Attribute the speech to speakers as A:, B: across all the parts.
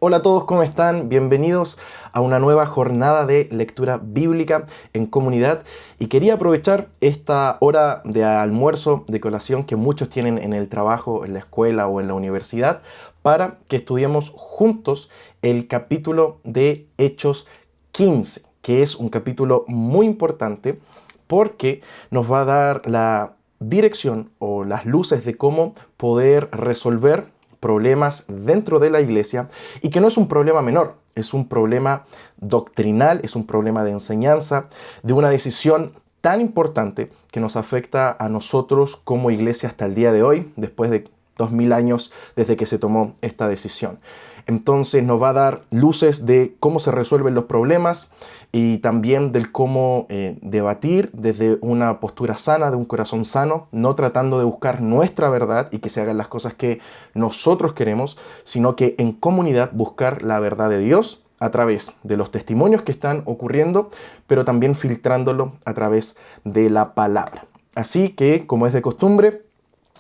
A: Hola a todos, ¿cómo están? Bienvenidos a una nueva jornada de lectura bíblica en comunidad. Y quería aprovechar esta hora de almuerzo, de colación que muchos tienen en el trabajo, en la escuela o en la universidad, para que estudiemos juntos el capítulo de Hechos 15, que es un capítulo muy importante porque nos va a dar la dirección o las luces de cómo poder resolver problemas dentro de la iglesia, y que no es un problema menor, es un problema doctrinal, es un problema de enseñanza, de una decisión tan importante que nos afecta a nosotros como iglesia hasta el día de hoy, después de 2000 años desde que se tomó esta decisión. Entonces nos va a dar luces de cómo se resuelven los problemas y también del cómo debatir desde una postura sana, de un corazón sano, no tratando de buscar nuestra verdad y que se hagan las cosas que nosotros queremos, sino que en comunidad buscar la verdad de Dios a través de los testimonios que están ocurriendo, pero también filtrándolo a través de la palabra. Así que, como es de costumbre,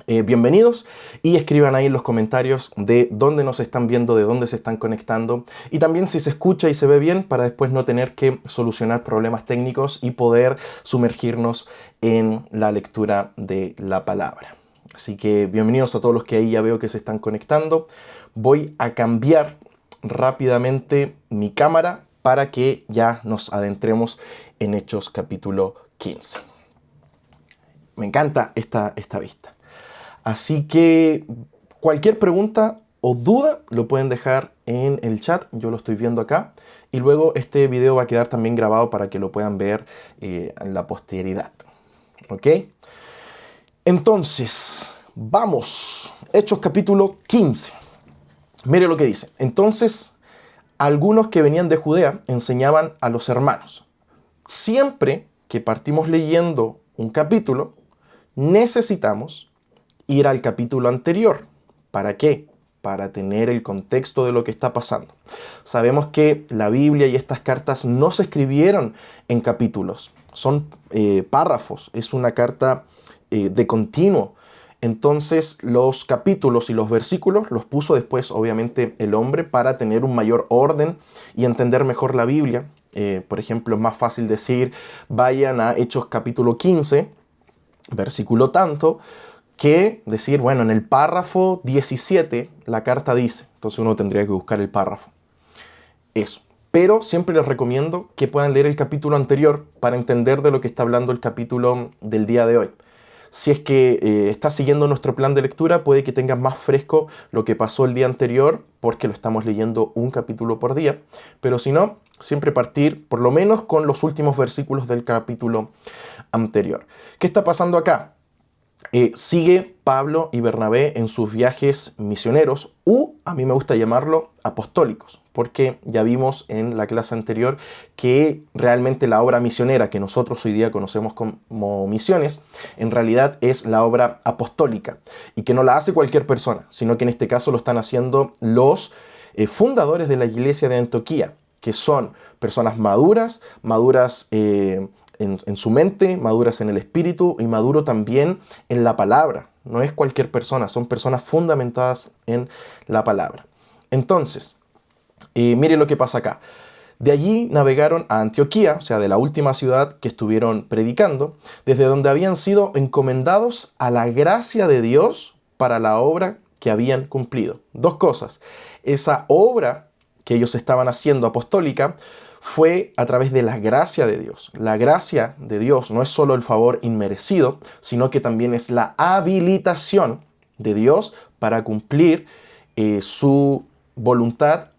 A: bienvenidos y escriban ahí en los comentarios de dónde nos están viendo, de dónde se están conectando y también si se escucha y se ve bien para después no tener que solucionar problemas técnicos y poder sumergirnos en la lectura de la palabra. Así que bienvenidos a todos los que ahí ya veo que se están conectando. Voy a cambiar rápidamente mi cámara para que ya nos adentremos en Hechos capítulo 15. Me encanta esta vista. Así que cualquier pregunta o duda lo pueden dejar en el chat, yo lo estoy viendo acá. Y luego este video va a quedar también grabado para que lo puedan ver en la posteridad. ¿Ok? Entonces, vamos. Hechos capítulo 15. Mire lo que dice. Entonces, algunos que venían de Judea enseñaban a los hermanos: siempre que partimos leyendo un capítulo, necesitamos ir al capítulo anterior. ¿Para qué? Para tener el contexto de lo que está pasando. Sabemos que la Biblia y estas cartas no se escribieron en capítulos, son párrafos, es una carta de continuo. Entonces los capítulos y los versículos los puso después obviamente el hombre para tener un mayor orden y entender mejor la Biblia. Por ejemplo, es más fácil decir vayan a Hechos capítulo 15, versículo tanto, que decir, bueno, en el párrafo 17 la carta dice. Entonces uno tendría que buscar el párrafo. Eso. Pero siempre les recomiendo que puedan leer el capítulo anterior para entender de lo que está hablando el capítulo del día de hoy. Si es que estás siguiendo nuestro plan de lectura, puede que tengas más fresco lo que pasó el día anterior, porque lo estamos leyendo un capítulo por día. Pero si no, siempre partir por lo menos con los últimos versículos del capítulo anterior. ¿Qué está pasando acá? Sigue Pablo y Bernabé en sus viajes misioneros, a mí me gusta llamarlo apostólicos, porque ya vimos en la clase anterior que realmente la obra misionera que nosotros hoy día conocemos como misiones, en realidad es la obra apostólica, y que no la hace cualquier persona, sino que en este caso lo están haciendo los fundadores de la iglesia de Antioquía, que son personas maduras en su mente, maduras en el espíritu y maduro también en la palabra. No es cualquier persona, son personas fundamentadas en la palabra. Entonces, mire lo que pasa acá. De allí navegaron a Antioquía, o sea, de la última ciudad que estuvieron predicando, desde donde habían sido encomendados a la gracia de Dios para la obra que habían cumplido. Dos cosas. Esa obra que ellos estaban haciendo apostólica fue a través de la gracia de Dios. La gracia de Dios no es solo el favor inmerecido, sino que también es la habilitación de Dios para cumplir su voluntad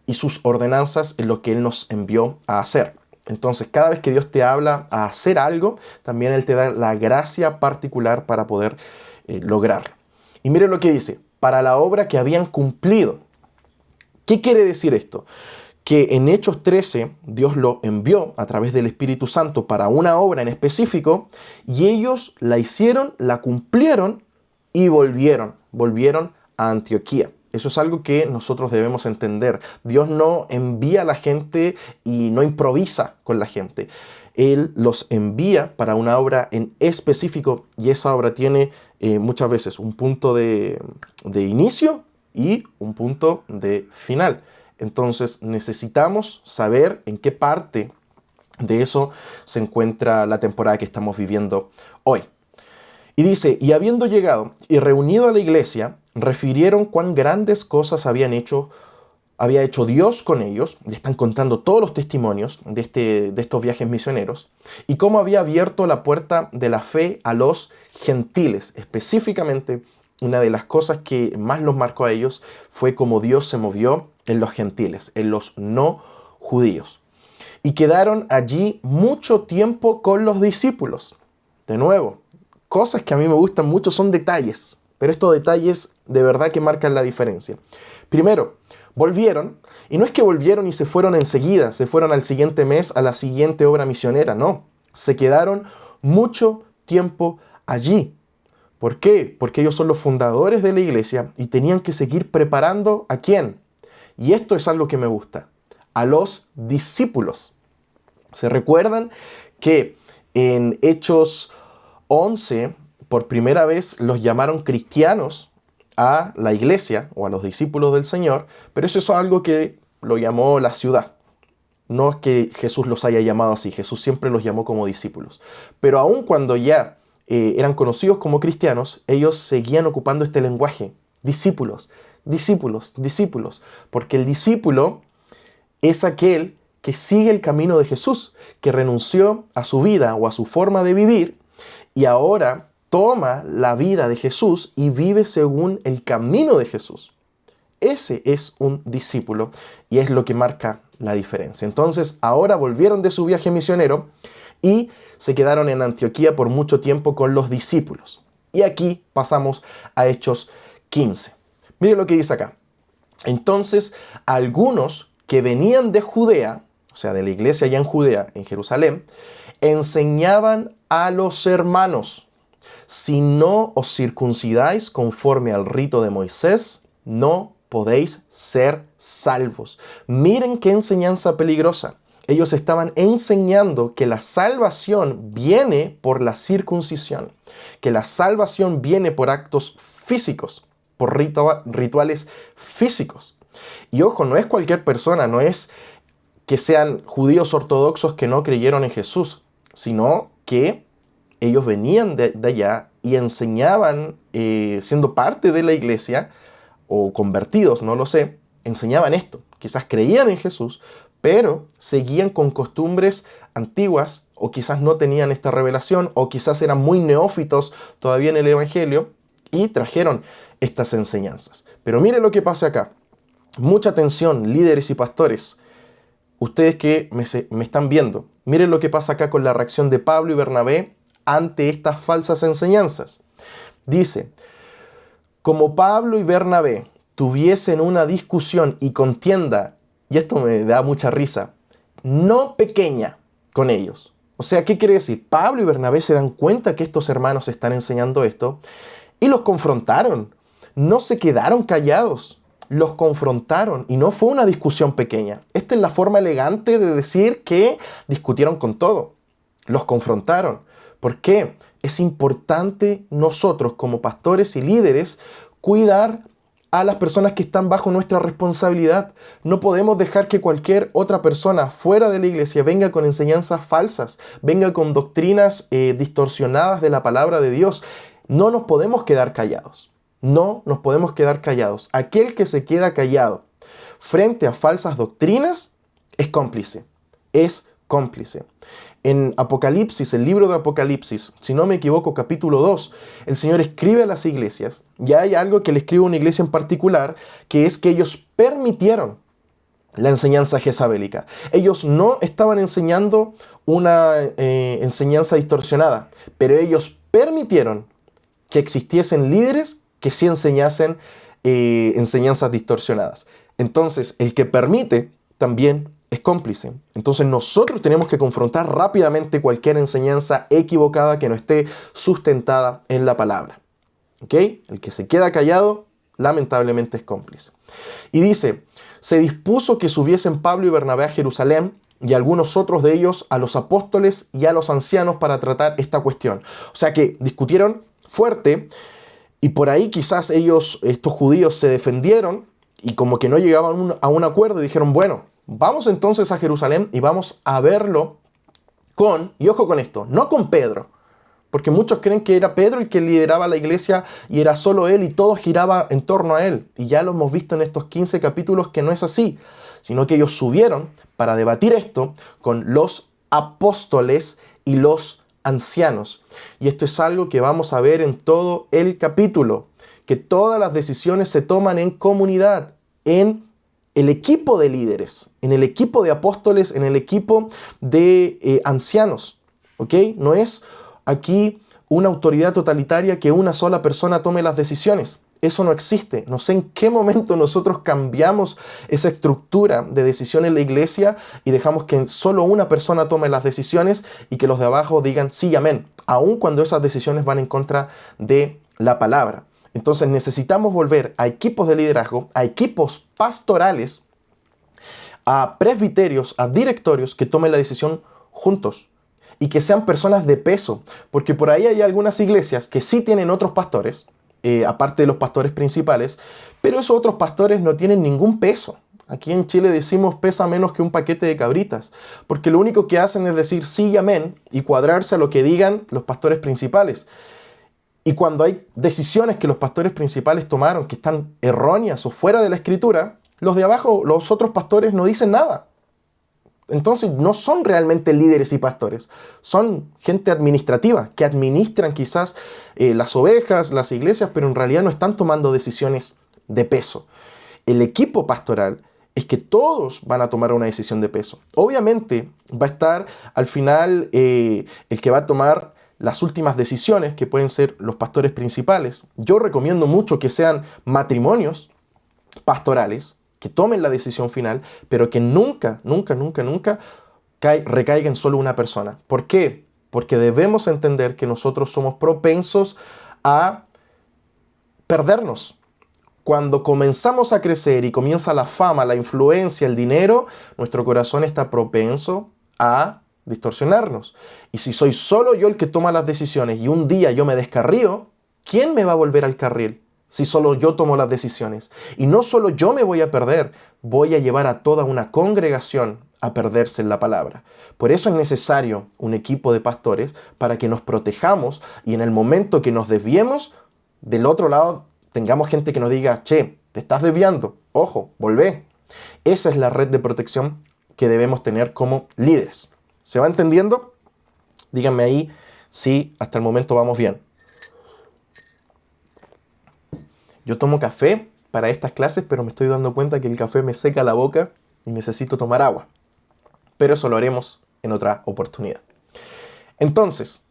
A: y sus ordenanzas en lo que Él nos envió a hacer. Entonces, cada vez que Dios te habla a hacer algo, también Él te da la gracia particular para poder lograrlo. Y mire lo que dice: para la obra que habían cumplido. ¿Qué quiere decir esto? Que en Hechos 13 Dios lo envió a través del Espíritu Santo para una obra en específico, y ellos la hicieron, la cumplieron y volvieron a Antioquía. Eso es algo que nosotros debemos entender. Dios no envía a la gente y no improvisa con la gente. Él los envía para una obra en específico, y esa obra tiene muchas veces un punto de inicio y un punto de final. Entonces necesitamos saber en qué parte de eso se encuentra la temporada que estamos viviendo hoy. Y dice, y habiendo llegado y reunido a la iglesia, refirieron cuán grandes cosas había hecho Dios con ellos. Le están contando todos los testimonios de estos viajes misioneros y cómo había abierto la puerta de la fe a los gentiles. Específicamente, una de las cosas que más los marcó a ellos fue cómo Dios se movió en los gentiles, en los no judíos. Y quedaron allí mucho tiempo con los discípulos. De nuevo, cosas que a mí me gustan mucho son detalles, pero estos detalles de verdad que marcan la diferencia. Primero, volvieron, y no es que volvieron y se fueron enseguida, se fueron al siguiente mes a la siguiente obra misionera, no. Se quedaron mucho tiempo allí. ¿Por qué? Porque ellos son los fundadores de la iglesia y tenían que seguir preparando ¿a quién? Y esto es algo que me gusta, a los discípulos. ¿Se recuerdan que en Hechos 11, por primera vez los llamaron cristianos a la iglesia o a los discípulos del Señor? Pero eso es algo que lo llamó la ciudad. No es que Jesús los haya llamado así, Jesús siempre los llamó como discípulos. Pero aun cuando ya eran conocidos como cristianos, ellos seguían ocupando este lenguaje. Discípulos, discípulos, discípulos. Porque el discípulo es aquel que sigue el camino de Jesús, que renunció a su vida o a su forma de vivir y ahora toma la vida de Jesús y vive según el camino de Jesús. Ese es un discípulo y es lo que marca la diferencia. Entonces, ahora volvieron de su viaje misionero y se quedaron en Antioquía por mucho tiempo con los discípulos. Y aquí pasamos a Hechos 15. Mire lo que dice acá. Entonces, algunos que venían de Judea, o sea, de la iglesia allá en Judea, en Jerusalén, enseñaban a los hermanos: si no os circuncidáis conforme al rito de Moisés, no podéis ser salvos. Miren qué enseñanza peligrosa. Ellos estaban enseñando que la salvación viene por la circuncisión, que la salvación viene por actos físicos, por rituales físicos. Y ojo, no es cualquier persona, no es que sean judíos ortodoxos que no creyeron en Jesús, sino que ellos venían de allá y enseñaban, siendo parte de la iglesia, o convertidos, no lo sé, enseñaban esto. Quizás creían en Jesús, pero seguían con costumbres antiguas, o quizás no tenían esta revelación, o quizás eran muy neófitos todavía en el Evangelio, y trajeron estas enseñanzas. Pero miren lo que pasa acá. Mucha atención, líderes y pastores. Ustedes que me están viendo, miren lo que pasa acá con la reacción de Pablo y Bernabé ante estas falsas enseñanzas. Dice, como Pablo y Bernabé tuviesen una discusión y contienda, y esto me da mucha risa, no pequeña con ellos. O sea, ¿qué quiere decir? Pablo y Bernabé se dan cuenta que estos hermanos están enseñando esto y los confrontaron. No se quedaron callados, los confrontaron y no fue una discusión pequeña. Esta es la forma elegante de decir que discutieron con todo. Los confrontaron. ¿Por qué? Es importante nosotros como pastores y líderes cuidar a las personas que están bajo nuestra responsabilidad. No podemos dejar que cualquier otra persona fuera de la iglesia venga con enseñanzas falsas, venga con doctrinas distorsionadas de la palabra de Dios. No nos podemos quedar callados. No nos podemos quedar callados. Aquel que se queda callado frente a falsas doctrinas es cómplice. Es cómplice. En Apocalipsis, el libro de Apocalipsis, si no me equivoco, capítulo 2, el Señor escribe a las iglesias, y hay algo que le escribe a una iglesia en particular, que es que ellos permitieron la enseñanza jezabélica. Ellos no estaban enseñando una enseñanza distorsionada, pero ellos permitieron que existiesen líderes que sí enseñasen enseñanzas distorsionadas. Entonces, el que permite también es cómplice. Entonces nosotros tenemos que confrontar rápidamente cualquier enseñanza equivocada que no esté sustentada en la palabra. ¿Ok? El que se queda callado, lamentablemente es cómplice. Y dice, se dispuso que subiesen Pablo y Bernabé a Jerusalén y algunos otros de ellos a los apóstoles y a los ancianos para tratar esta cuestión. O sea que discutieron fuerte y por ahí quizás estos judíos se defendieron y como que no llegaban a un acuerdo, y dijeron, bueno, vamos entonces a Jerusalén y vamos a verlo y ojo con esto, no con Pedro, porque muchos creen que era Pedro el que lideraba la iglesia y era solo él y todo giraba en torno a él. Y ya lo hemos visto en estos 15 capítulos que no es así, sino que ellos subieron para debatir esto con los apóstoles y los ancianos. Y esto es algo que vamos a ver en todo el capítulo, que todas las decisiones se toman en comunidad, en el equipo de líderes, en el equipo de apóstoles, en el equipo de ancianos. ¿Ok? No es aquí una autoridad totalitaria que una sola persona tome las decisiones. Eso no existe. No sé en qué momento nosotros cambiamos esa estructura de decisión en la iglesia y dejamos que solo una persona tome las decisiones y que los de abajo digan sí y amén, aun cuando esas decisiones van en contra de la palabra. Entonces necesitamos volver a equipos de liderazgo, a equipos pastorales, a presbiterios, a directorios que tomen la decisión juntos y que sean personas de peso, porque por ahí hay algunas iglesias que sí tienen otros pastores, aparte de los pastores principales, pero esos otros pastores no tienen ningún peso. Aquí en Chile decimos pesa menos que un paquete de cabritas, porque lo único que hacen es decir sí y amén y cuadrarse a lo que digan los pastores principales. Y cuando hay decisiones que los pastores principales tomaron que están erróneas o fuera de la escritura, los de abajo, los otros pastores no dicen nada. Entonces no son realmente líderes y pastores, son gente administrativa que administran quizás las ovejas, las iglesias, pero en realidad no están tomando decisiones de peso. El equipo pastoral es que todos van a tomar una decisión de peso. Obviamente va a estar al final el que va a tomar las últimas decisiones, que pueden ser los pastores principales. Yo recomiendo mucho que sean matrimonios pastorales, que tomen la decisión final, pero que nunca recaiga en solo una persona. ¿Por qué? Porque debemos entender que nosotros somos propensos a perdernos. Cuando comenzamos a crecer y comienza la fama, la influencia, el dinero, nuestro corazón está propenso a distorsionarnos. Y si soy solo yo el que toma las decisiones y un día yo me descarrío, ¿quién me va a volver al carril? Si solo yo tomo las decisiones. Y no solo yo me voy a perder, voy a llevar a toda una congregación a perderse en la palabra. Por eso es necesario un equipo de pastores para que nos protejamos y en el momento que nos desviemos, del otro lado tengamos gente que nos diga, che, te estás desviando, ojo, volvé. Esa es la red de protección que debemos tener como líderes. ¿Se va entendiendo? Díganme ahí si hasta el momento vamos bien. Yo tomo café para estas clases, pero me estoy dando cuenta que el café me seca la boca y necesito tomar agua. Pero eso lo haremos en otra oportunidad. Entonces,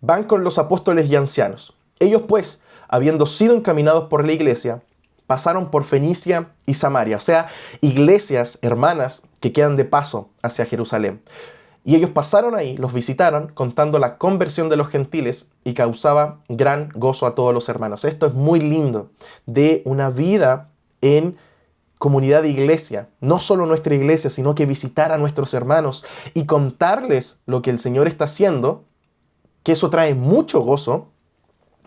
A: van con los apóstoles y ancianos. Ellos pues, habiendo sido encaminados por la iglesia, pasaron por Fenicia y Samaria, o sea, iglesias hermanas que quedan de paso hacia Jerusalén. Y ellos pasaron ahí, los visitaron, contando la conversión de los gentiles y causaba gran gozo a todos los hermanos. Esto es muy lindo de una vida en comunidad de iglesia. No solo nuestra iglesia, sino que visitar a nuestros hermanos y contarles lo que el Señor está haciendo, que eso trae mucho gozo.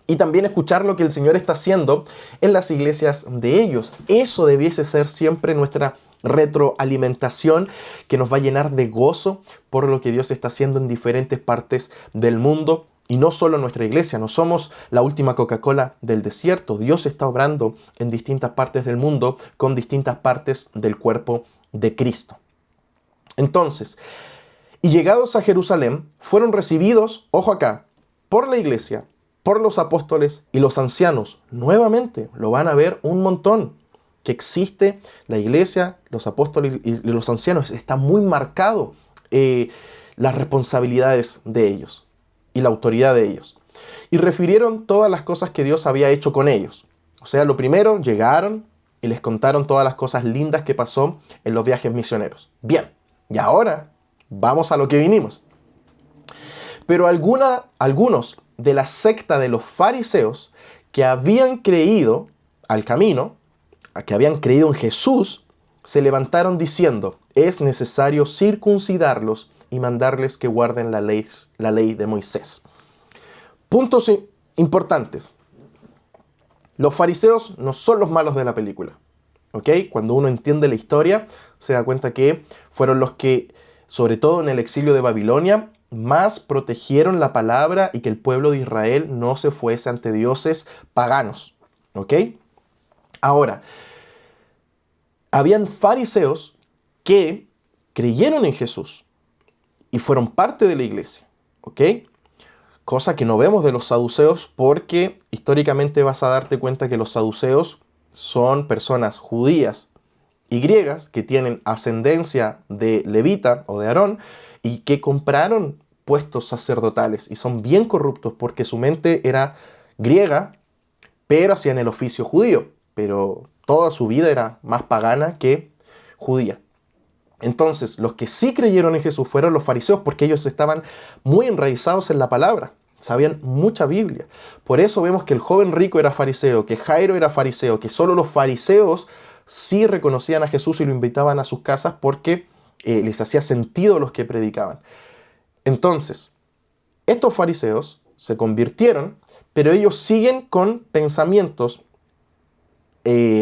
A: Y también escuchar lo que el Señor está haciendo en las iglesias de ellos. Eso debiese ser siempre nuestra retroalimentación que nos va a llenar de gozo por lo que Dios está haciendo en diferentes partes del mundo. Y no solo en nuestra iglesia, no somos la última Coca-Cola del desierto. Dios está obrando en distintas partes del mundo con distintas partes del cuerpo de Cristo. Entonces, y llegados a Jerusalén, fueron recibidos, ojo acá, por la iglesia, por los apóstoles y los ancianos. Nuevamente, lo van a ver un montón, que existe la iglesia, los apóstoles y los ancianos. Está muy marcado las responsabilidades de ellos y la autoridad de ellos. Y refirieron todas las cosas que Dios había hecho con ellos. O sea, lo primero, llegaron y les contaron todas las cosas lindas que pasó en los viajes misioneros. Bien, y ahora vamos a lo que vinimos. Pero algunos de la secta de los fariseos que habían creído al camino, que habían creído en Jesús, se levantaron diciendo, es necesario circuncidarlos y mandarles que guarden la ley de Moisés. Puntos importantes. Los fariseos no son los malos de la película. ¿ok? Cuando uno entiende la historia, se da cuenta que fueron los que, sobre todo en el exilio de Babilonia, más protegieron la palabra y que el pueblo de Israel no se fuese ante dioses paganos, ¿ok? Ahora, habían fariseos que creyeron en Jesús y fueron parte de la iglesia, ¿ok? Cosa que no vemos de los saduceos, porque históricamente vas a darte cuenta que los saduceos son personas judías y griegas que tienen ascendencia de levita o de Aarón y que compraron puestos sacerdotales y son bien corruptos porque su mente era griega, pero hacían el oficio judío, pero toda su vida era más pagana que judía. Entonces, los que sí creyeron en Jesús fueron los fariseos, porque ellos estaban muy enraizados en la palabra, sabían mucha Biblia. Por eso vemos que el joven rico era fariseo, que Jairo era fariseo, que solo los fariseos sí reconocían a Jesús y lo invitaban a sus casas porque les hacía sentido los que predicaban. Entonces, estos fariseos se convirtieron, pero ellos siguen con pensamientos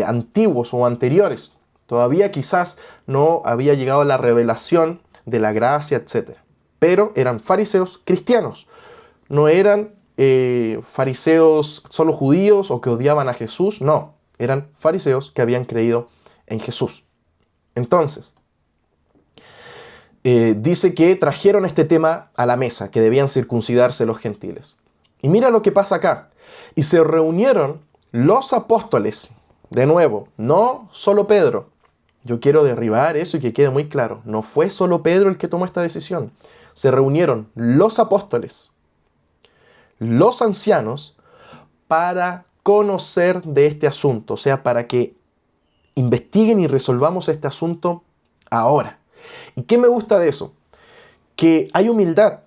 A: antiguos o anteriores. Todavía quizás no había llegado la revelación de la gracia, etc. Pero eran fariseos cristianos. No eran fariseos solo judíos o que odiaban a Jesús. No, eran fariseos que habían creído en Jesús. Entonces, dice que trajeron este tema a la mesa, que debían circuncidarse los gentiles. Y mira lo que pasa acá. Y se reunieron los apóstoles, de nuevo, no solo Pedro. Yo quiero derribar eso y que quede muy claro. No fue solo Pedro el que tomó esta decisión. Se reunieron los apóstoles, los ancianos, para conocer de este asunto. O sea, para que investiguen y resolvamos este asunto ahora. ¿Y qué me gusta de eso? Que hay humildad.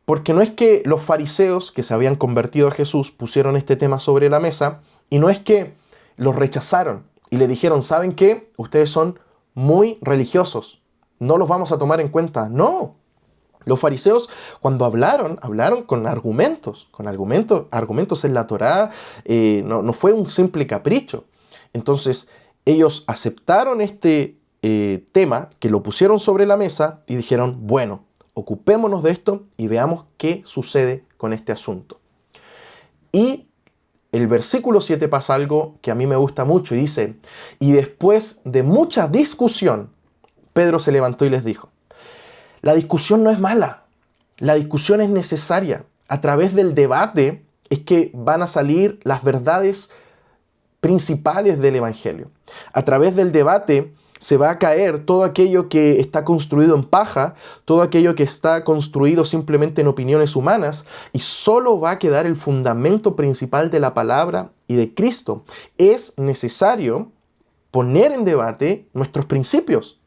A: Porque no es que los fariseos que se habían convertido a Jesús pusieron este tema sobre la mesa y no es que los rechazaron y le dijeron, ¿saben qué? Ustedes son muy religiosos, no los vamos a tomar en cuenta. No, los fariseos cuando hablaron con argumentos en la Torá, no fue un simple capricho. Entonces ellos aceptaron este tema, que lo pusieron sobre la mesa y dijeron, bueno, ocupémonos de esto y veamos qué sucede con este asunto. Y el versículo 7 pasa algo que a mí me gusta mucho y dice, y después de mucha discusión, Pedro se levantó y les dijo, la discusión no es mala, la discusión es necesaria. A través del debate es que van a salir las verdades principales del Evangelio. A través del debate se va a caer todo aquello que está construido en paja, todo aquello que está construido simplemente en opiniones humanas, y solo va a quedar el fundamento principal de la palabra y de Cristo. Es necesario poner en debate nuestros principios,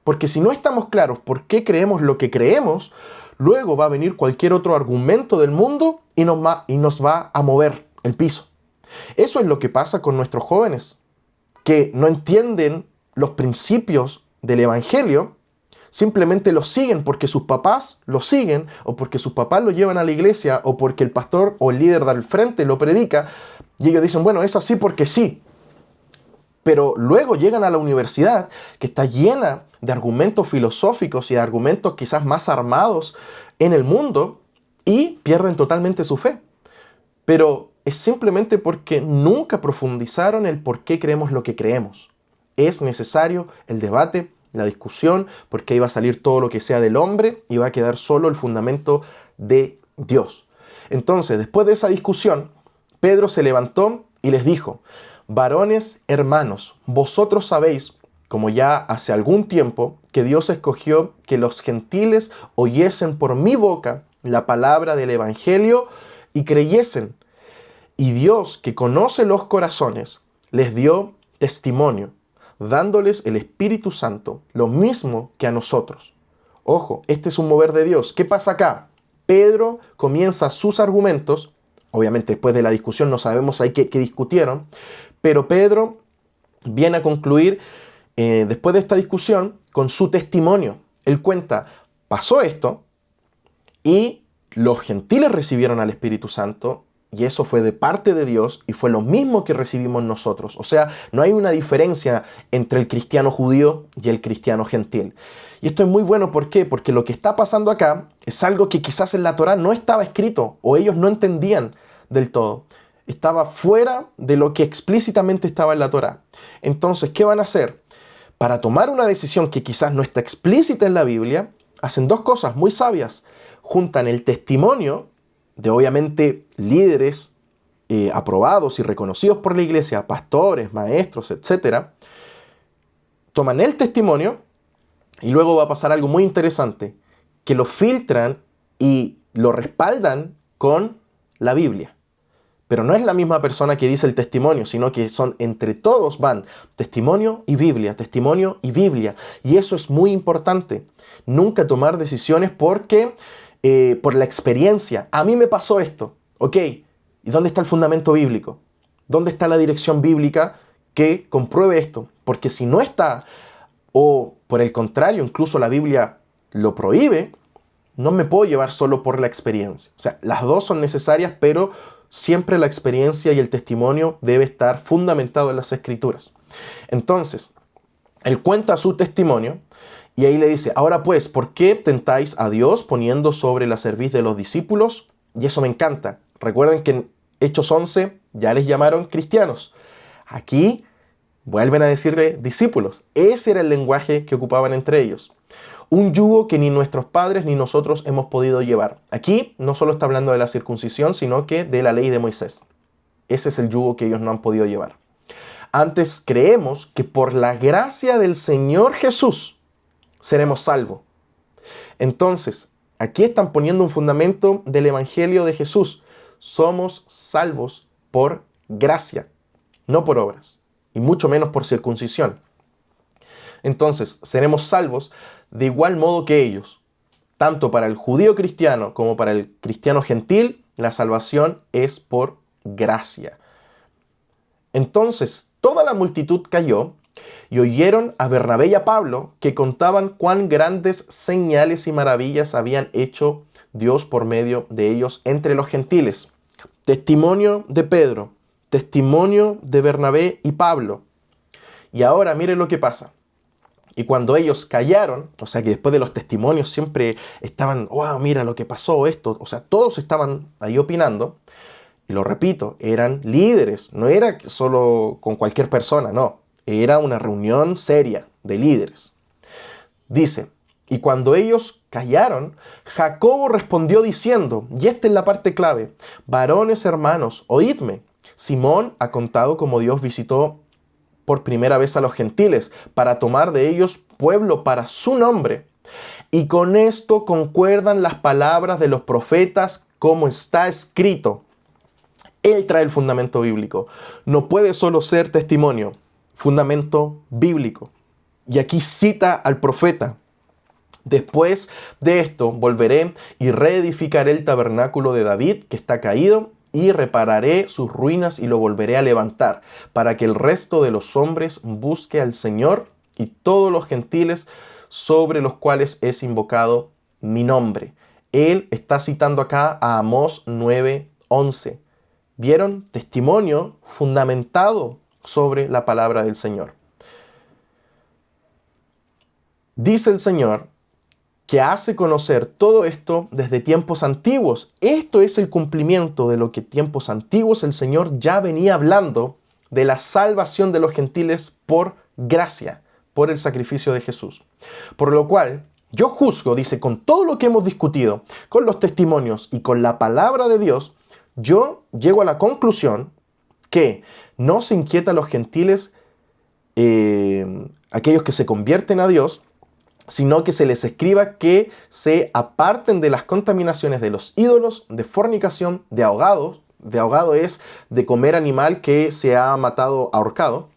A: porque si no estamos claros por qué creemos lo que creemos, luego va a venir cualquier otro argumento del mundo y nos va a mover el piso. Eso es lo que pasa con nuestros jóvenes, que no entienden los principios del Evangelio, simplemente los siguen porque sus papás los siguen, o porque sus papás lo llevan a la iglesia, o porque el pastor o el líder del frente lo predica, y ellos dicen, bueno, es así porque sí. Pero luego llegan a la universidad, que está llena de argumentos filosóficos y de argumentos quizás más armados en el mundo, y pierden totalmente su fe. Pero es simplemente porque nunca profundizaron el por qué creemos lo que creemos. Es necesario el debate, la discusión, porque ahí va a salir todo lo que sea del hombre y va a quedar solo el fundamento de Dios. Entonces, después de esa discusión, Pedro se levantó y les dijo, varones hermanos, vosotros sabéis, como ya hace algún tiempo, que Dios escogió que los gentiles oyesen por mi boca la palabra del Evangelio y creyesen. Y Dios, que conoce los corazones, les dio testimonio, dándoles el Espíritu Santo, lo mismo que a nosotros. Ojo, este es un mover de Dios. ¿Qué pasa acá? Pedro comienza sus argumentos, obviamente después de la discusión no sabemos ahí qué discutieron, pero Pedro viene a concluir después de esta discusión con su testimonio. Él cuenta, pasó esto y los gentiles recibieron al Espíritu Santo y eso fue de parte de Dios y fue lo mismo que recibimos nosotros. O sea, no hay una diferencia entre el cristiano judío y el cristiano gentil. Y esto es muy bueno, ¿por qué? Porque lo que está pasando acá es algo que quizás en la Torá no estaba escrito o ellos no entendían del todo. Estaba fuera de lo que explícitamente estaba en la Torá. Entonces, ¿qué van a hacer? Para tomar una decisión que quizás no está explícita en la Biblia, hacen dos cosas muy sabias. Juntan el testimonio de obviamente líderes aprobados y reconocidos por la iglesia, pastores, maestros, etc. Toman el testimonio y luego va a pasar algo muy interesante, que lo filtran y lo respaldan con la Biblia. Pero no es la misma persona que dice el testimonio, sino que son entre todos van testimonio y Biblia, testimonio y Biblia. Y eso es muy importante. Nunca tomar decisiones porque por la experiencia. A mí me pasó esto. Ok, ¿y dónde está el fundamento bíblico? ¿Dónde está la dirección bíblica que compruebe esto? Porque si no está, o por el contrario, incluso la Biblia lo prohíbe, no me puedo llevar solo por la experiencia. O sea, las dos son necesarias, pero siempre la experiencia y el testimonio debe estar fundamentado en las Escrituras. Entonces, él cuenta su testimonio y ahí le dice, ahora pues, ¿por qué tentáis a Dios poniendo sobre la cerviz de los discípulos? Y eso me encanta. Recuerden que en Hechos 11 ya les llamaron cristianos. Aquí vuelven a decirle discípulos. Ese era el lenguaje que ocupaban entre ellos. Un yugo que ni nuestros padres ni nosotros hemos podido llevar. Aquí no solo está hablando de la circuncisión, sino que de la ley de Moisés. Ese es el yugo que ellos no han podido llevar. Antes creemos que por la gracia del Señor Jesús seremos salvos. Entonces, aquí están poniendo un fundamento del Evangelio de Jesús. Somos salvos por gracia, no por obras, y mucho menos por circuncisión. Entonces, seremos salvos de igual modo que ellos. Tanto para el judío cristiano como para el cristiano gentil, la salvación es por gracia. Entonces, toda la multitud cayó y oyeron a Bernabé y a Pablo que contaban cuán grandes señales y maravillas habían hecho Dios por medio de ellos entre los gentiles. Testimonio de Pedro, testimonio de Bernabé y Pablo. Y ahora miren lo que pasa. Y cuando ellos callaron, o sea que después de los testimonios siempre estaban, wow, mira lo que pasó, esto, o sea, todos estaban ahí opinando. Y lo repito, eran líderes, no era solo con cualquier persona, no. Era una reunión seria de líderes. Dice, y cuando ellos callaron, Jacobo respondió diciendo, y esta es la parte clave, varones hermanos, oídme, Simón ha contado cómo Dios visitó por primera vez a los gentiles para tomar de ellos pueblo para su nombre. Y con esto concuerdan las palabras de los profetas como está escrito. Él trae el fundamento bíblico. No puede solo ser testimonio, fundamento bíblico. Y aquí cita al profeta. Después de esto volveré y reedificaré el tabernáculo de David que está caído y repararé sus ruinas y lo volveré a levantar para que el resto de los hombres busque al Señor y todos los gentiles sobre los cuales es invocado mi nombre. Él está citando acá a Amós 9:11. ¿Vieron? Testimonio fundamentado sobre la palabra del Señor. Dice el Señor que hace conocer todo esto desde tiempos antiguos. Esto es el cumplimiento de lo que tiempos antiguos el Señor ya venía hablando de la salvación de los gentiles por gracia, por el sacrificio de Jesús. Por lo cual, yo juzgo, dice, con todo lo que hemos discutido, con los testimonios y con la palabra de Dios, yo llego a la conclusión que no se inquieta a los gentiles, aquellos que se convierten a Dios, sino que se les escriba que se aparten de las contaminaciones de los ídolos, de fornicación, de ahogados. De ahogado es de comer animal que se ha matado ahorcado,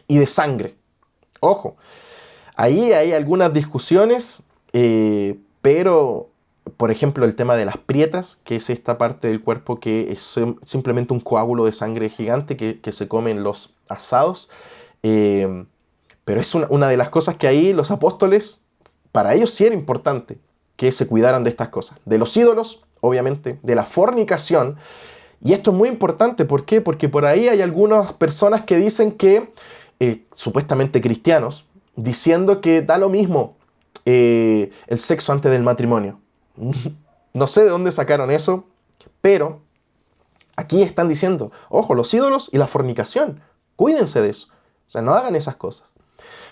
A: y de sangre. Ojo, ahí hay algunas discusiones, pero, por ejemplo, el tema de las prietas, que es esta parte del cuerpo que es simplemente un coágulo de sangre gigante que se come en los asados. Pero es una de las cosas que ahí los apóstoles, para ellos sí era importante que se cuidaran de estas cosas. De los ídolos, obviamente, de la fornicación Y esto es muy importante, ¿por qué? Porque por ahí hay algunas personas que dicen que, supuestamente cristianos, diciendo que da lo mismo el sexo antes del matrimonio. No sé de dónde sacaron eso, pero aquí están diciendo, ojo, los ídolos y la fornicación, cuídense de eso. O sea, no hagan esas cosas.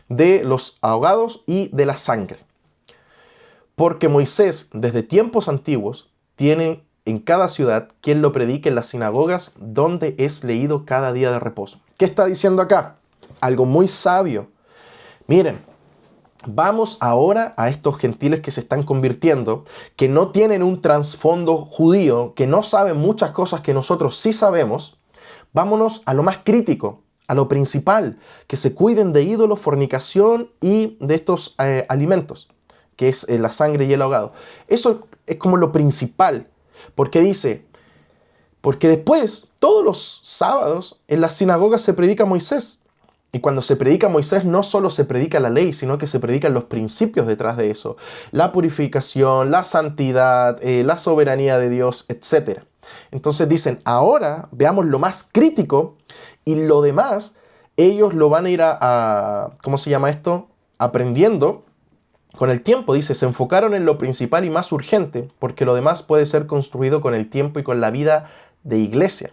A: De los ahogados y de la sangre. Porque Moisés, desde tiempos antiguos, tiene en cada ciudad quien lo predique en las sinagogas donde es leído cada día de reposo. ¿Qué está diciendo acá? Algo muy sabio. Miren, vamos ahora a estos gentiles que se están convirtiendo, que no tienen un trasfondo judío, que no saben muchas cosas que nosotros sí sabemos. Vámonos a lo más crítico, a lo principal, que se cuiden de ídolos, fornicación y de estos alimentos, que es la sangre y el ahogado. Eso es como lo principal, porque dice, porque después, todos los sábados, en las sinagogas se predica Moisés. Y cuando se predica Moisés, no solo se predica la ley, sino que se predican los principios detrás de eso. La purificación, la santidad, la soberanía de Dios, etc. Entonces dicen, ahora veamos lo más crítico y lo demás, ellos lo van a ir ¿cómo se llama esto? Aprendiendo con el tiempo. Dice, se enfocaron en lo principal y más urgente, porque lo demás puede ser construido con el tiempo y con la vida de iglesia.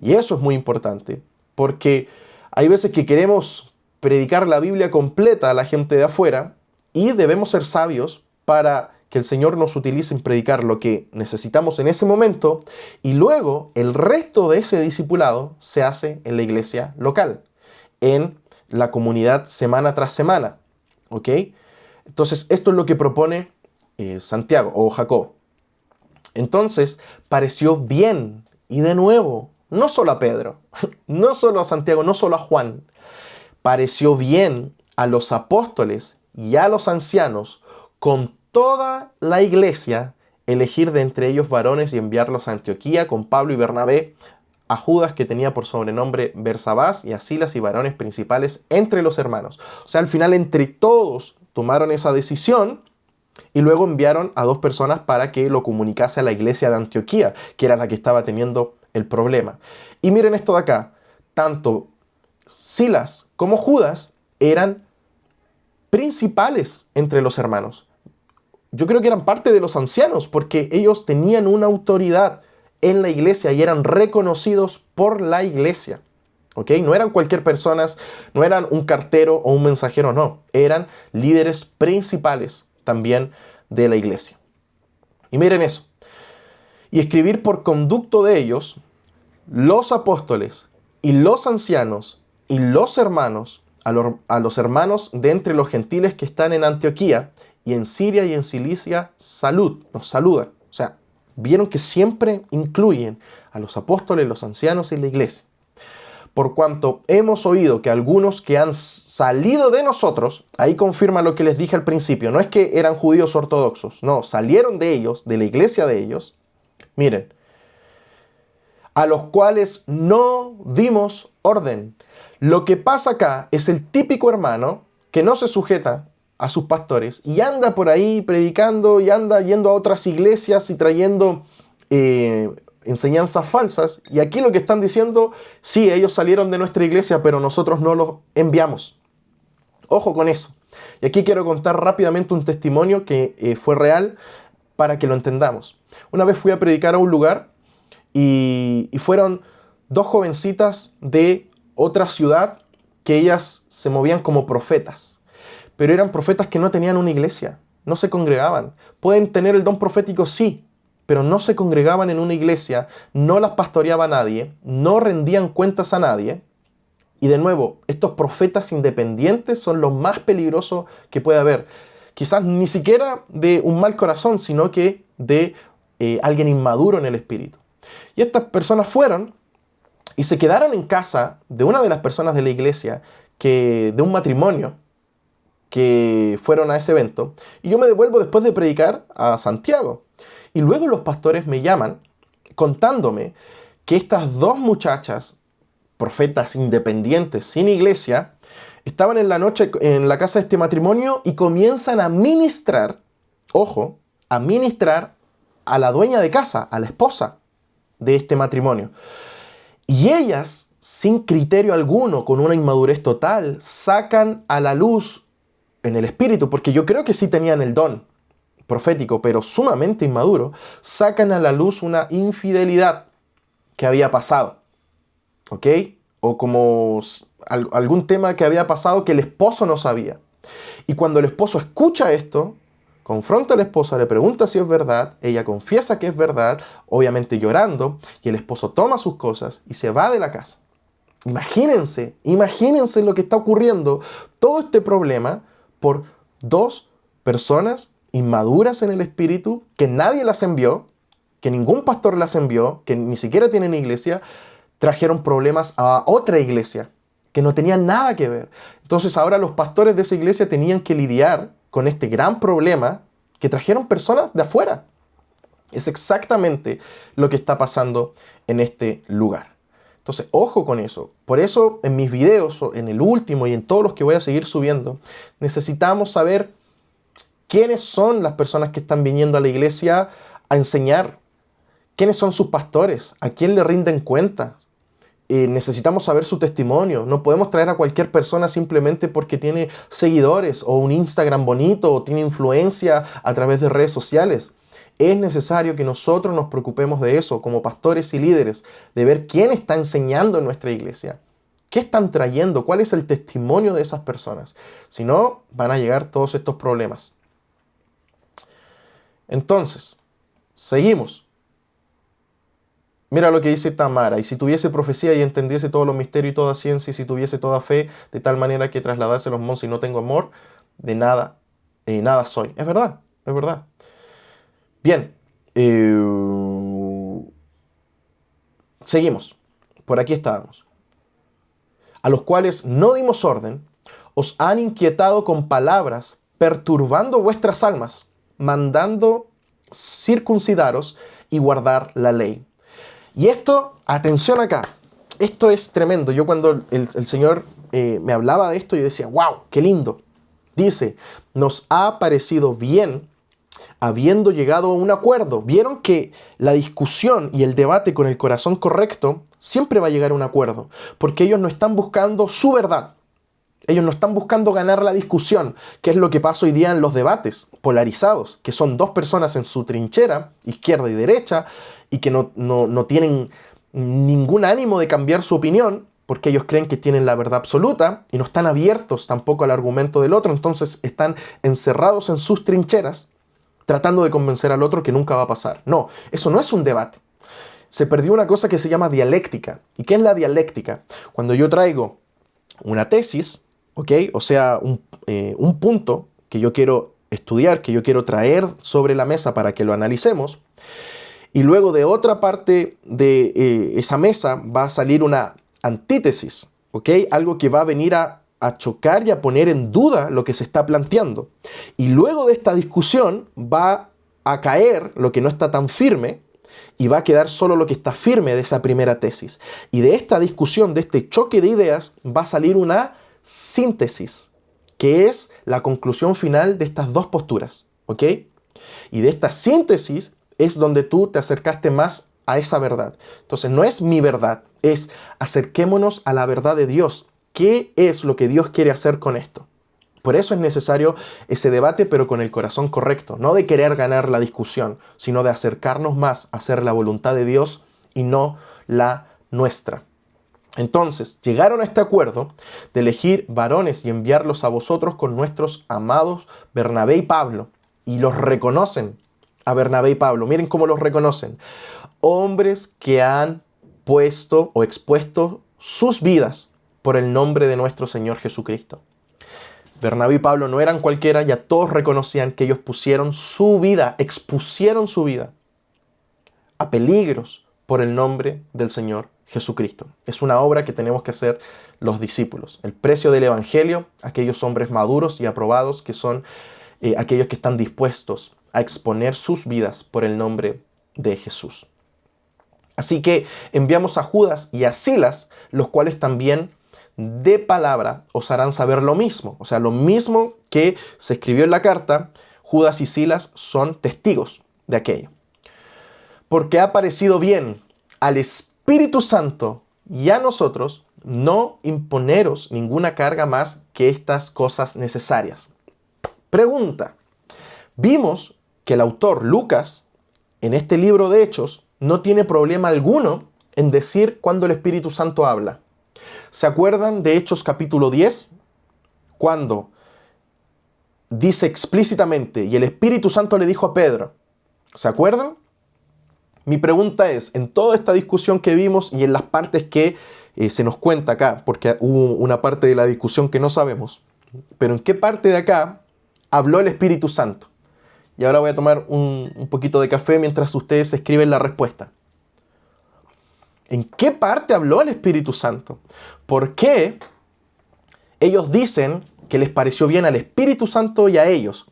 A: Y eso es muy importante, porque hay veces que queremos predicar la Biblia completa a la gente de afuera y debemos ser sabios para que el Señor nos utilice en predicar lo que necesitamos en ese momento y luego el resto de ese discipulado se hace en la iglesia local, en la comunidad semana tras semana. ¿Ok? Entonces, esto es lo que propone Santiago o Jacob. Entonces, pareció bien, y de nuevo, no solo a Pedro, no solo a Santiago, no solo a Juan, pareció bien a los apóstoles y a los ancianos con toda la iglesia elegir de entre ellos varones y enviarlos a Antioquía con Pablo y Bernabé, a Judas que tenía por sobrenombre Bersabás y a Silas y varones principales entre los hermanos. O sea, al final entre todos tomaron esa decisión y luego enviaron a 2 personas para que lo comunicase a la iglesia de Antioquía, que era la que estaba teniendo el problema. Y miren esto de acá, tanto Silas como Judas eran principales entre los hermanos. Yo creo que eran parte de los ancianos porque ellos tenían una autoridad en la iglesia y eran reconocidos por la iglesia. ¿Ok? No eran cualquier persona, no eran un cartero o un mensajero, no. Eran líderes principales también de la iglesia. Y miren eso. Y escribir por conducto de ellos, los apóstoles y los ancianos y los hermanos, a los hermanos de entre los gentiles que están en Antioquía y en Siria y en Cilicia, nos saludan. O sea, vieron que siempre incluyen a los apóstoles, los ancianos y la iglesia. Por cuanto hemos oído que algunos que han salido de nosotros, ahí confirma lo que les dije al principio, no es que eran judíos ortodoxos, no, salieron de ellos, de la iglesia de ellos, miren, a los cuales no dimos orden. Lo que pasa acá es el típico hermano que no se sujeta a sus pastores y anda por ahí predicando y anda yendo a otras iglesias y trayendo enseñanzas falsas. Y aquí lo que están diciendo, sí, ellos salieron de nuestra iglesia, pero nosotros no los enviamos. Ojo con eso. Y aquí quiero contar rápidamente un testimonio que fue real para que lo entendamos. Una vez fui a predicar a un lugar y fueron 2 jovencitas de otra ciudad que ellas se movían como profetas. Pero eran profetas que no tenían una iglesia, no se congregaban. Pueden tener el don profético, sí, pero no se congregaban en una iglesia, no las pastoreaba nadie, no rendían cuentas a nadie. Y de nuevo, estos profetas independientes son los más peligrosos que puede haber. Quizás ni siquiera de un mal corazón, sino que de alguien inmaduro en el espíritu. Y estas personas fueron y se quedaron en casa de una de las personas de la iglesia, de un matrimonio, que fueron a ese evento. Y yo me devuelvo después de predicar a Santiago. Y luego los pastores me llaman contándome que estas 2 muchachas, profetas independientes, sin iglesia, estaban en la noche en la casa de este matrimonio y comienzan a ministrar, ojo, a ministrar a la dueña de casa, a la esposa. de este matrimonio. Y ellas, sin criterio alguno, con una inmadurez total, sacan a la luz en el espíritu, porque yo creo que sí tenían el don profético, pero sumamente inmaduro, sacan a la luz una infidelidad que había pasado, ¿ok? O como algún tema que había pasado que el esposo no sabía. Y cuando el esposo escucha esto, confronta a la esposa, le pregunta si es verdad, ella confiesa que es verdad, obviamente llorando, y el esposo toma sus cosas y se va de la casa. Imagínense lo que está ocurriendo, todo este problema por dos personas inmaduras en el espíritu, que nadie las envió, que ningún pastor las envió, que ni siquiera tienen iglesia, trajeron problemas a otra iglesia que no tenían nada que ver. Entonces ahora los pastores de esa iglesia tenían que lidiar con este gran problema que trajeron personas de afuera. Es exactamente lo que está pasando en este lugar. Entonces, ojo con eso. Por eso en mis videos, en el último y en todos los que voy a seguir subiendo, necesitamos saber quiénes son las personas que están viniendo a la iglesia a enseñar. ¿Quiénes son sus pastores? ¿A quién le rinden cuentas? Necesitamos saber su testimonio. No podemos traer a cualquier persona simplemente porque tiene seguidores o un Instagram bonito o tiene influencia a través de redes sociales. Es necesario que nosotros nos preocupemos de eso como pastores y líderes, de ver quién está enseñando en nuestra iglesia. ¿Qué están trayendo? ¿Cuál es el testimonio de esas personas? Si no, van a llegar todos estos problemas. Entonces, seguimos. Mira lo que dice Tamara: y si tuviese profecía y entendiese todos los misterios y toda ciencia, y si tuviese toda fe, de tal manera que trasladase los montes y no tengo amor, de nada, nada soy. Es verdad, es verdad. Bien, seguimos. Por aquí estábamos. A los cuales no dimos orden, os han inquietado con palabras, perturbando vuestras almas, mandando circuncidaros y guardar la ley. Y esto, atención acá, esto es tremendo. Yo cuando el Señor me hablaba de esto, yo decía, wow, qué lindo. Dice, nos ha parecido bien habiendo llegado a un acuerdo. Vieron que la discusión y el debate con el corazón correcto siempre va a llegar a un acuerdo, porque ellos no están buscando su verdad. Ellos no están buscando ganar la discusión, que es lo que pasa hoy día en los debates polarizados, que son dos personas en su trinchera, izquierda y derecha, y que no tienen ningún ánimo de cambiar su opinión, porque ellos creen que tienen la verdad absoluta, y no están abiertos tampoco al argumento del otro. Entonces están encerrados en sus trincheras, tratando de convencer al otro que nunca va a pasar. No, eso no es un debate. Se perdió una cosa que se llama dialéctica. ¿Y qué es la dialéctica? Cuando yo traigo una tesis, ¿ok? O sea, un punto que yo quiero estudiar, que yo quiero traer sobre la mesa para que lo analicemos, y luego de otra parte de esa mesa va a salir una antítesis, ¿ok? Algo que va a venir a chocar y a poner en duda lo que se está planteando. Y luego de esta discusión va a caer lo que no está tan firme y va a quedar solo lo que está firme de esa primera tesis. Y de esta discusión, de este choque de ideas, va a salir una síntesis, que es la conclusión final de estas dos posturas, ¿ok? Y de esta síntesis es donde tú te acercaste más a esa verdad. Entonces no es mi verdad, es acerquémonos a la verdad de Dios. ¿Qué es lo que Dios quiere hacer con esto? Por eso es necesario ese debate, pero con el corazón correcto, no de querer ganar la discusión, sino de acercarnos más a hacer la voluntad de Dios y no la nuestra. Entonces, llegaron a este acuerdo de elegir varones y enviarlos a vosotros con nuestros amados Bernabé y Pablo. Y los reconocen a Bernabé y Pablo. Miren cómo los reconocen. Hombres que han puesto o expuesto sus vidas por el nombre de nuestro Señor Jesucristo. Bernabé y Pablo no eran cualquiera, ya todos reconocían que ellos pusieron su vida, expusieron su vida a peligros por el nombre del Señor Jesucristo. Es una obra que tenemos que hacer los discípulos. El precio del Evangelio, aquellos hombres maduros y aprobados que son aquellos que están dispuestos a exponer sus vidas por el nombre de Jesús. Así que enviamos a Judas y a Silas, los cuales también de palabra os harán saber lo mismo. O sea, lo mismo que se escribió en la carta, Judas y Silas son testigos de aquello. Porque ha parecido bien, al Espíritu Santo y a nosotros no imponeros ninguna carga más que estas cosas necesarias. Pregunta. Vimos que el autor Lucas, en este libro de Hechos, no tiene problema alguno en decir cuando el Espíritu Santo habla. ¿Se acuerdan de Hechos capítulo 10? Cuando dice explícitamente, y el Espíritu Santo le dijo a Pedro, ¿se acuerdan? Mi pregunta es, en toda esta discusión que vimos y en las partes que se nos cuenta acá, porque hubo una parte de la discusión que no sabemos, pero ¿en qué parte de acá habló el Espíritu Santo? Y ahora voy a tomar un poquito de café mientras ustedes escriben la respuesta. ¿En qué parte habló el Espíritu Santo? ¿Por qué ellos dicen que les pareció bien al Espíritu Santo y a ellos?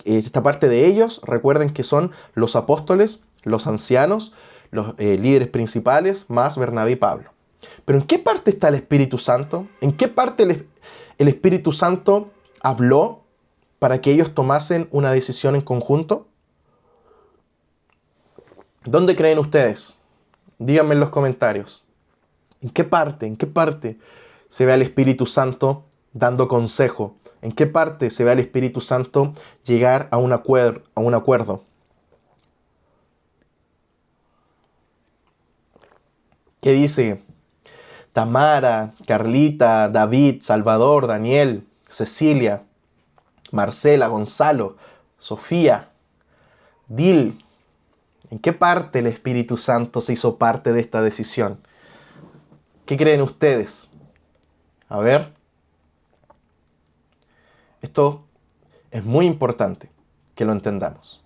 A: Esta parte de ellos, recuerden que son los apóstoles, los ancianos, los líderes principales, más Bernabé y Pablo. Pero ¿en qué parte está el Espíritu Santo? ¿En qué parte el Espíritu Santo habló para que ellos tomasen una decisión en conjunto? ¿Dónde creen ustedes? Díganme en los comentarios. ¿En qué parte se ve al Espíritu Santo dando consejo? ¿En qué parte se ve al Espíritu Santo llegar a un acuerdo? ¿Qué dice Tamara, Carlita, David, Salvador, Daniel, Cecilia, Marcela, Gonzalo, Sofía, Dil? ¿En qué parte el Espíritu Santo se hizo parte de esta decisión? ¿Qué creen ustedes? A ver. Esto es muy importante que lo entendamos.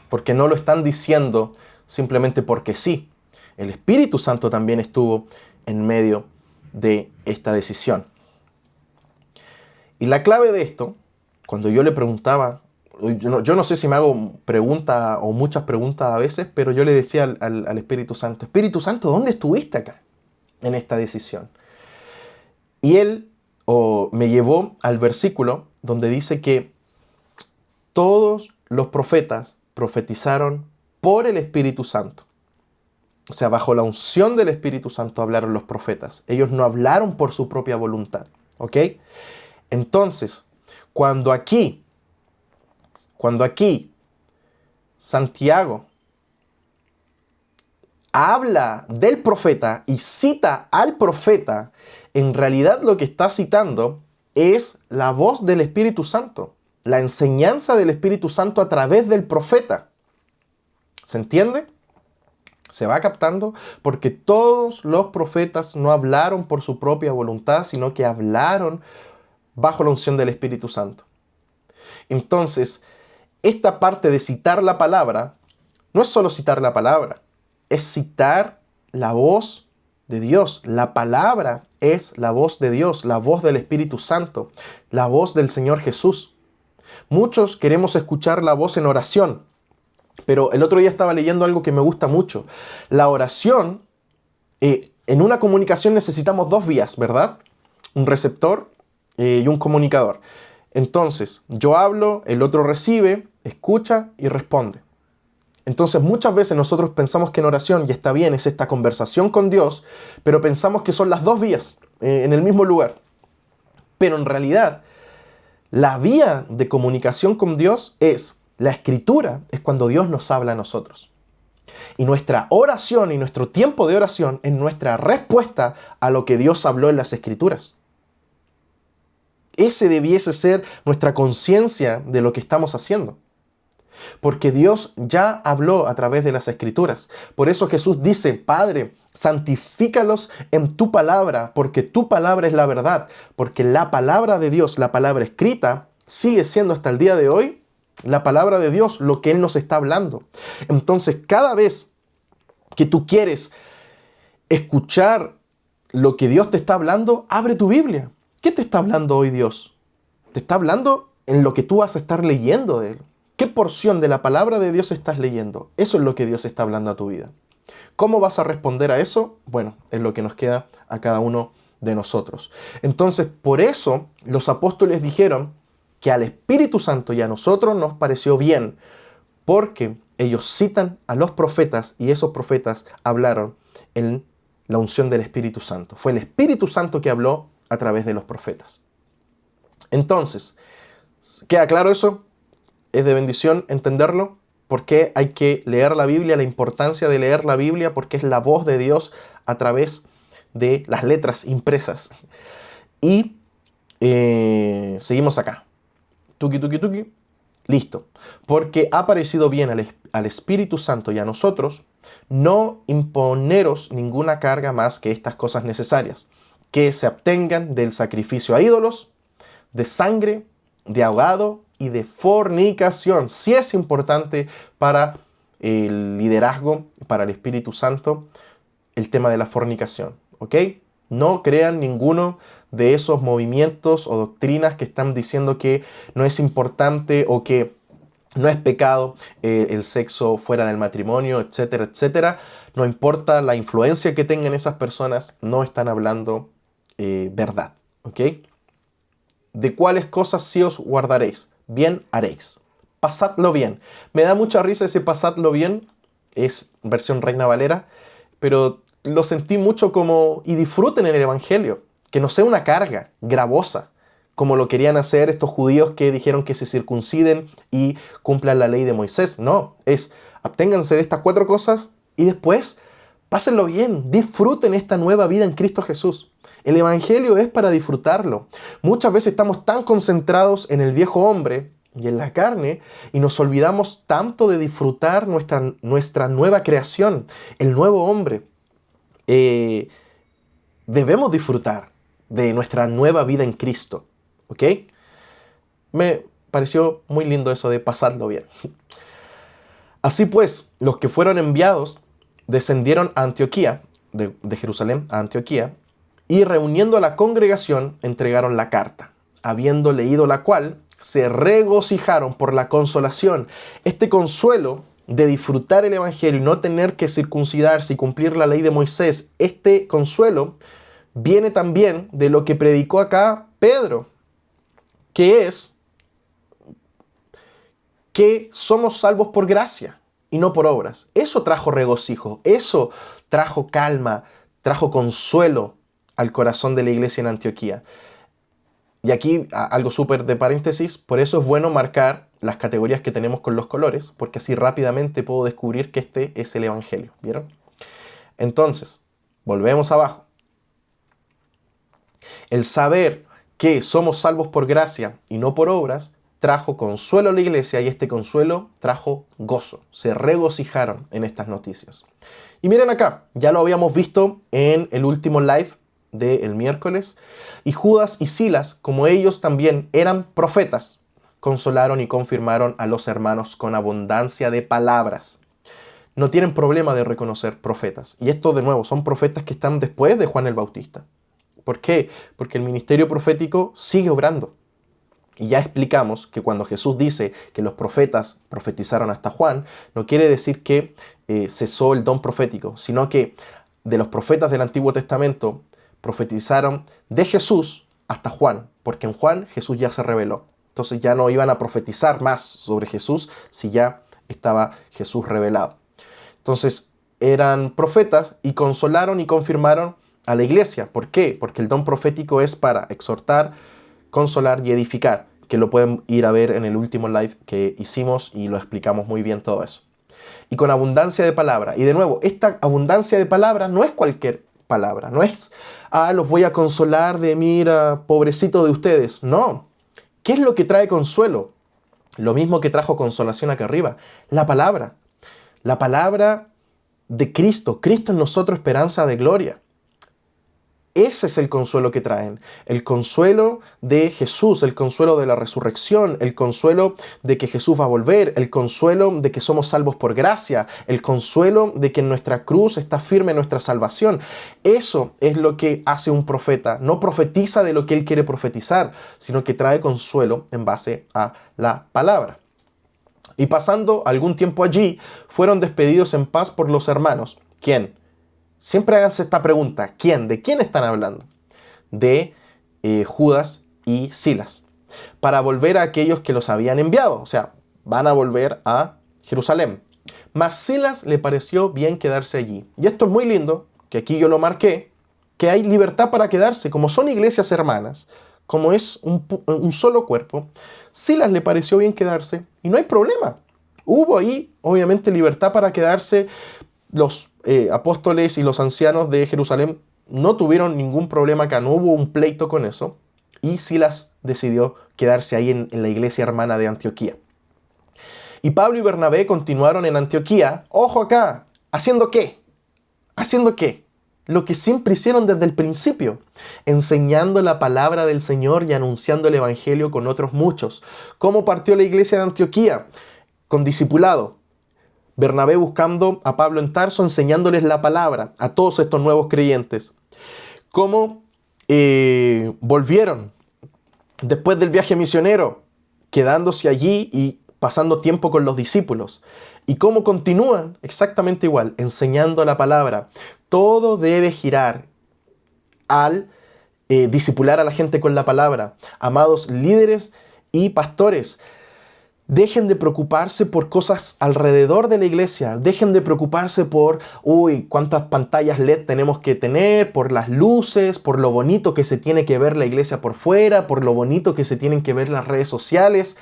A: Porque no lo están diciendo simplemente porque sí. El Espíritu Santo también estuvo en medio de esta decisión. Y la clave de esto, cuando yo le preguntaba, yo no sé si me hago preguntas o muchas preguntas a veces, pero yo le decía al Espíritu Santo, Espíritu Santo, ¿dónde estuviste acá en esta decisión? Y él me llevó al versículo donde dice que todos los profetas profetizaron por el Espíritu Santo. O sea, bajo la unción del Espíritu Santo hablaron los profetas. Ellos no hablaron por su propia voluntad. ¿Ok? Entonces, cuando aquí Santiago habla del profeta y cita al profeta, en realidad lo que está citando es la voz del Espíritu Santo, la enseñanza del Espíritu Santo a través del profeta. ¿Se entiende? ¿Se va captando? Porque todos los profetas no hablaron por su propia voluntad, sino que hablaron bajo la unción del Espíritu Santo. Entonces, esta parte de citar la palabra, no es solo citar la palabra, es citar la voz de Dios. La palabra es la voz de Dios, la voz del Espíritu Santo, la voz del Señor Jesús. Muchos queremos escuchar la voz en oración, pero el otro día estaba leyendo algo que me gusta mucho. La oración, en una comunicación necesitamos dos vías, ¿verdad? Un receptor y un comunicador. Entonces, yo hablo, el otro recibe, escucha y responde. Entonces, muchas veces nosotros pensamos que en oración, y está bien, es esta conversación con Dios, pero pensamos que son las dos vías en el mismo lugar. Pero en realidad, la vía de comunicación con Dios es la escritura, es cuando Dios nos habla a nosotros. Y nuestra oración y nuestro tiempo de oración es nuestra respuesta a lo que Dios habló en las escrituras. Ese debiese ser nuestra conciencia de lo que estamos haciendo. Porque Dios ya habló a través de las escrituras. Por eso Jesús dice, Padre, santifícalos en tu palabra, porque tu palabra es la verdad. Porque la palabra de Dios, la palabra escrita, sigue siendo hasta el día de hoy la palabra de Dios, lo que Él nos está hablando. Entonces, cada vez que tú quieres escuchar lo que Dios te está hablando, abre tu Biblia. ¿Qué te está hablando hoy Dios? Te está hablando en lo que tú vas a estar leyendo de Él. ¿Qué porción de la palabra de Dios estás leyendo? Eso es lo que Dios está hablando a tu vida. ¿Cómo vas a responder a eso? Bueno, es lo que nos queda a cada uno de nosotros. Entonces, por eso los apóstoles dijeron que al Espíritu Santo y a nosotros nos pareció bien, porque ellos citan a los profetas y esos profetas hablaron en la unción del Espíritu Santo. Fue el Espíritu Santo que habló a través de los profetas. Entonces, ¿queda claro eso? ¿Es de bendición entenderlo? ¿Por qué hay que leer la Biblia? La importancia de leer la Biblia, porque es la voz de Dios a través de las letras impresas. Y seguimos acá. Tuki, tuki, tuki. Listo. Porque ha parecido bien al Espíritu Santo y a nosotros no imponeros ninguna carga más que estas cosas necesarias, que se abstengan del sacrificio a ídolos, de sangre, de ahogado y de fornicación. Sí es importante para el liderazgo, para el Espíritu Santo, el tema de la fornicación, ¿ok? No crean ninguno de esos movimientos o doctrinas que están diciendo que no es importante o que no es pecado el sexo fuera del matrimonio, etcétera, etcétera. No importa la influencia que tengan esas personas, no están hablando verdad, ¿ok? ¿De cuáles cosas sí os guardaréis? Bien haréis. Pasadlo bien. Me da mucha risa ese pasadlo bien, es versión Reina Valera, pero lo sentí mucho como, y disfruten en el Evangelio, que no sea una carga gravosa, como lo querían hacer estos judíos que dijeron que se circunciden y cumplan la ley de Moisés. No, es absténganse de estas 4 cosas y después pásenlo bien, disfruten esta nueva vida en Cristo Jesús. El Evangelio es para disfrutarlo. Muchas veces estamos tan concentrados en el viejo hombre y en la carne y nos olvidamos tanto de disfrutar nuestra nueva creación, el nuevo hombre. Debemos disfrutar de nuestra nueva vida en Cristo, ¿ok? Me pareció muy lindo eso de pasarlo bien. Así pues, los que fueron enviados descendieron a Antioquía, de Jerusalén a Antioquía, y reuniendo a la congregación entregaron la carta, habiendo leído la cual se regocijaron por la consolación. Este consuelo de disfrutar el Evangelio y no tener que circuncidarse y cumplir la ley de Moisés, este consuelo viene también de lo que predicó acá Pedro, que es que somos salvos por gracia y no por obras. Eso trajo regocijo, eso trajo calma, trajo consuelo al corazón de la iglesia en Antioquía. Y aquí algo súper de paréntesis, por eso es bueno marcar las categorías que tenemos con los colores, porque así rápidamente puedo descubrir que este es el Evangelio, ¿vieron? Entonces, volvemos abajo. El saber que somos salvos por gracia y no por obras trajo consuelo a la iglesia y este consuelo trajo gozo. Se regocijaron en estas noticias. Y miren acá, ya lo habíamos visto en el último live del miércoles, y Judas y Silas, como ellos también eran profetas, consolaron y confirmaron a los hermanos con abundancia de palabras. No tienen problema de reconocer profetas. Y esto de nuevo, son profetas que están después de Juan el Bautista. ¿Por qué? Porque el ministerio profético sigue obrando. Y ya explicamos que cuando Jesús dice que los profetas profetizaron hasta Juan, no quiere decir que cesó el don profético, sino que de los profetas del Antiguo Testamento profetizaron de Jesús hasta Juan, porque en Juan Jesús ya se reveló. Entonces ya no iban a profetizar más sobre Jesús si ya estaba Jesús revelado. Entonces eran profetas y consolaron y confirmaron a la iglesia. ¿Por qué? Porque el don profético es para exhortar, consolar y edificar, que lo pueden ir a ver en el último live que hicimos y lo explicamos muy bien todo eso. Y con abundancia de palabra. Y de nuevo, esta abundancia de palabra no es cualquier palabra, no es, los voy a consolar de mira, pobrecito de ustedes. No. ¿Qué es lo que trae consuelo? Lo mismo que trajo consolación acá arriba, la palabra. La palabra de Cristo, Cristo en nosotros, esperanza de gloria. Ese es el consuelo que traen, el consuelo de Jesús, el consuelo de la resurrección, el consuelo de que Jesús va a volver, el consuelo de que somos salvos por gracia, el consuelo de que en nuestra cruz está firme nuestra salvación. Eso es lo que hace un profeta, no profetiza de lo que él quiere profetizar, sino que trae consuelo en base a la palabra. Y pasando algún tiempo allí, fueron despedidos en paz por los hermanos. ¿Quién? Siempre háganse esta pregunta, ¿quién? ¿De quién están hablando? De Judas y Silas, para volver a aquellos que los habían enviado, o sea, van a volver a Jerusalén. Mas Silas le pareció bien quedarse allí. Y esto es muy lindo, que aquí yo lo marqué, que hay libertad para quedarse, como son iglesias hermanas, como es un solo cuerpo. Silas le pareció bien quedarse y no hay problema. Hubo ahí, obviamente, libertad para quedarse. Los apóstoles y los ancianos de Jerusalén no tuvieron ningún problema acá, no hubo un pleito con eso. Y Silas decidió quedarse ahí en la iglesia hermana de Antioquía. Y Pablo y Bernabé continuaron en Antioquía. Ojo acá, ¿haciendo qué? ¿Haciendo qué? Lo que siempre hicieron desde el principio, enseñando la palabra del Señor y anunciando el evangelio con otros muchos. ¿Cómo partió la iglesia de Antioquía? Con discipulado. Bernabé buscando a Pablo en Tarso, enseñándoles la palabra a todos estos nuevos creyentes. ¿Cómo volvieron después del viaje misionero? Quedándose allí y pasando tiempo con los discípulos. ¿Y cómo continúan? Exactamente igual, enseñando la palabra. Todo debe girar al discipular a la gente con la palabra. Amados líderes y pastores, dejen de preocuparse por cosas alrededor de la iglesia. Dejen de preocuparse por, cuántas pantallas LED tenemos que tener, por las luces, por lo bonito que se tiene que ver la iglesia por fuera, por lo bonito que se tienen que ver las redes sociales.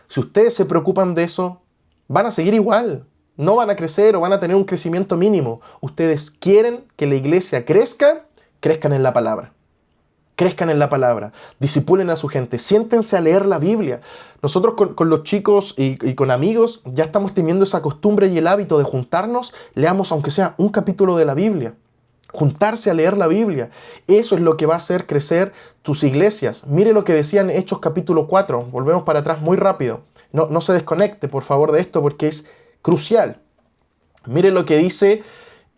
A: Si ustedes se preocupan de eso, van a seguir igual. No van a crecer o van a tener un crecimiento mínimo. Ustedes quieren que la iglesia crezca, crezcan en la palabra. Crezcan en la palabra, discipulen a su gente, siéntense a leer la Biblia. Nosotros con los chicos y con amigos ya estamos teniendo esa costumbre y el hábito de juntarnos, leamos aunque sea un capítulo de la Biblia. Juntarse a leer la Biblia. Eso es lo que va a hacer crecer tus iglesias. Mire lo que decía en Hechos capítulo 4. Volvemos para atrás muy rápido. No se desconecte, por favor, de esto porque es crucial. Mire lo que dice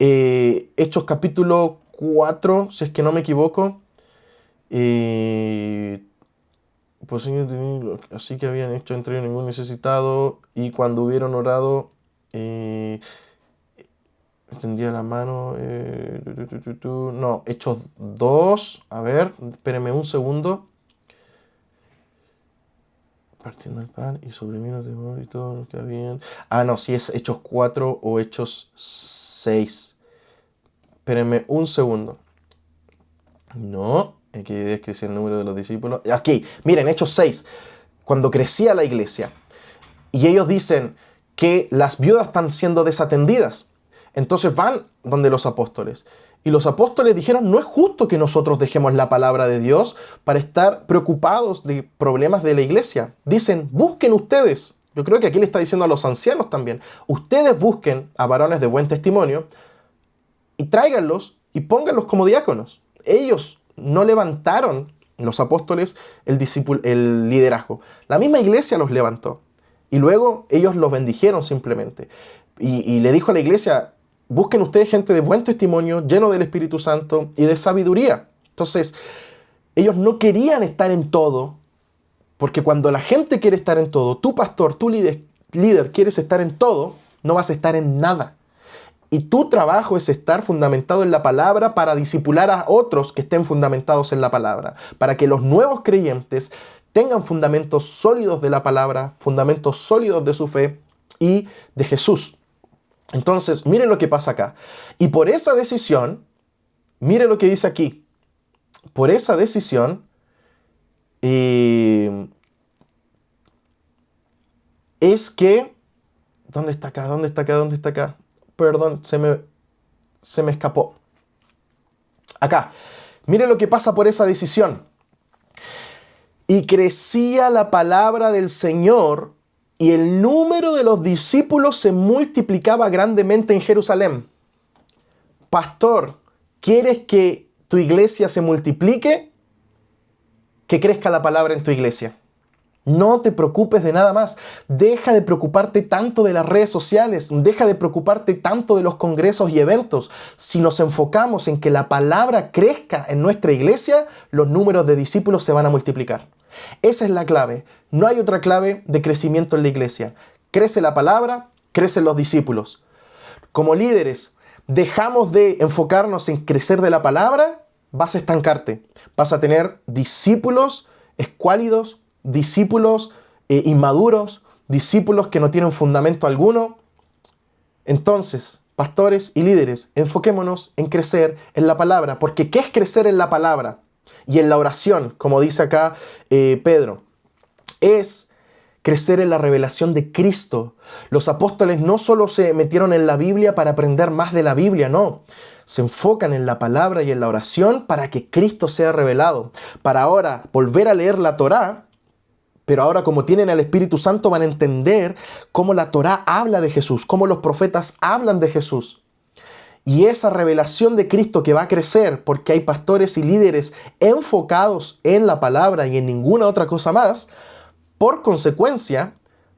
A: Hechos capítulo 4, si es que no me equivoco. Pues así que habían hecho entre ellos ningún necesitado, y cuando hubieron orado, extendía la mano. No, Hechos 2. A ver, espérenme un segundo. Partiendo el pan y sobrevino temor y todo lo que habían. No, si es Hechos 4 o Hechos 6. Espérenme un segundo. No, que crecía el número de los discípulos. Aquí, miren, Hechos 6. Cuando crecía la iglesia y ellos dicen que las viudas están siendo desatendidas, entonces van donde los apóstoles. Y los apóstoles dijeron, no es justo que nosotros dejemos la palabra de Dios para estar preocupados de problemas de la iglesia. Dicen, busquen ustedes. Yo creo que aquí le está diciendo a los ancianos también. Ustedes busquen a varones de buen testimonio y tráiganlos y pónganlos como diáconos. Ellos no levantaron, los apóstoles, el liderazgo. La misma iglesia los levantó. Y luego ellos los bendijeron simplemente. Y le dijo a la iglesia, busquen ustedes gente de buen testimonio, lleno del Espíritu Santo y de sabiduría. Entonces, ellos no querían estar en todo, porque cuando la gente quiere estar en todo, tu pastor, tu líder quieres estar en todo, no vas a estar en nada. Y tu trabajo es estar fundamentado en la palabra para discipular a otros que estén fundamentados en la palabra, para que los nuevos creyentes tengan fundamentos sólidos de la palabra, fundamentos sólidos de su fe y de Jesús. Entonces, miren lo que pasa acá. Y por esa decisión, miren lo que dice aquí. Por esa decisión, es que... ¿Dónde está acá? ¿Dónde está acá? ¿Dónde está acá? Perdón, se me escapó. Acá. Miren lo que pasa por esa decisión. Y crecía la palabra del Señor, y el número de los discípulos se multiplicaba grandemente en Jerusalén. Pastor, ¿quieres que tu iglesia se multiplique? Que crezca la palabra en tu iglesia. No te preocupes de nada más. Deja de preocuparte tanto de las redes sociales. Deja de preocuparte tanto de los congresos y eventos. Si nos enfocamos en que la palabra crezca en nuestra iglesia, los números de discípulos se van a multiplicar. Esa es la clave. No hay otra clave de crecimiento en la iglesia. Crece la palabra, crecen los discípulos. Como líderes, dejamos de enfocarnos en crecer de la palabra, vas a estancarte. Vas a tener discípulos escuálidos, discípulos inmaduros, discípulos que no tienen fundamento alguno. Entonces, pastores y líderes, enfoquémonos en crecer en la palabra, porque ¿qué es crecer en la palabra? Y en la oración, como dice acá Pedro, es crecer en la revelación de Cristo. Los apóstoles no solo se metieron en la Biblia para aprender más de la Biblia, no. Se enfocan en la palabra y en la oración para que Cristo sea revelado. Para ahora volver a leer la Torá, pero ahora como tienen al Espíritu Santo van a entender cómo la Torá habla de Jesús, cómo los profetas hablan de Jesús. Y esa revelación de Cristo que va a crecer porque hay pastores y líderes enfocados en la palabra y en ninguna otra cosa más, por consecuencia,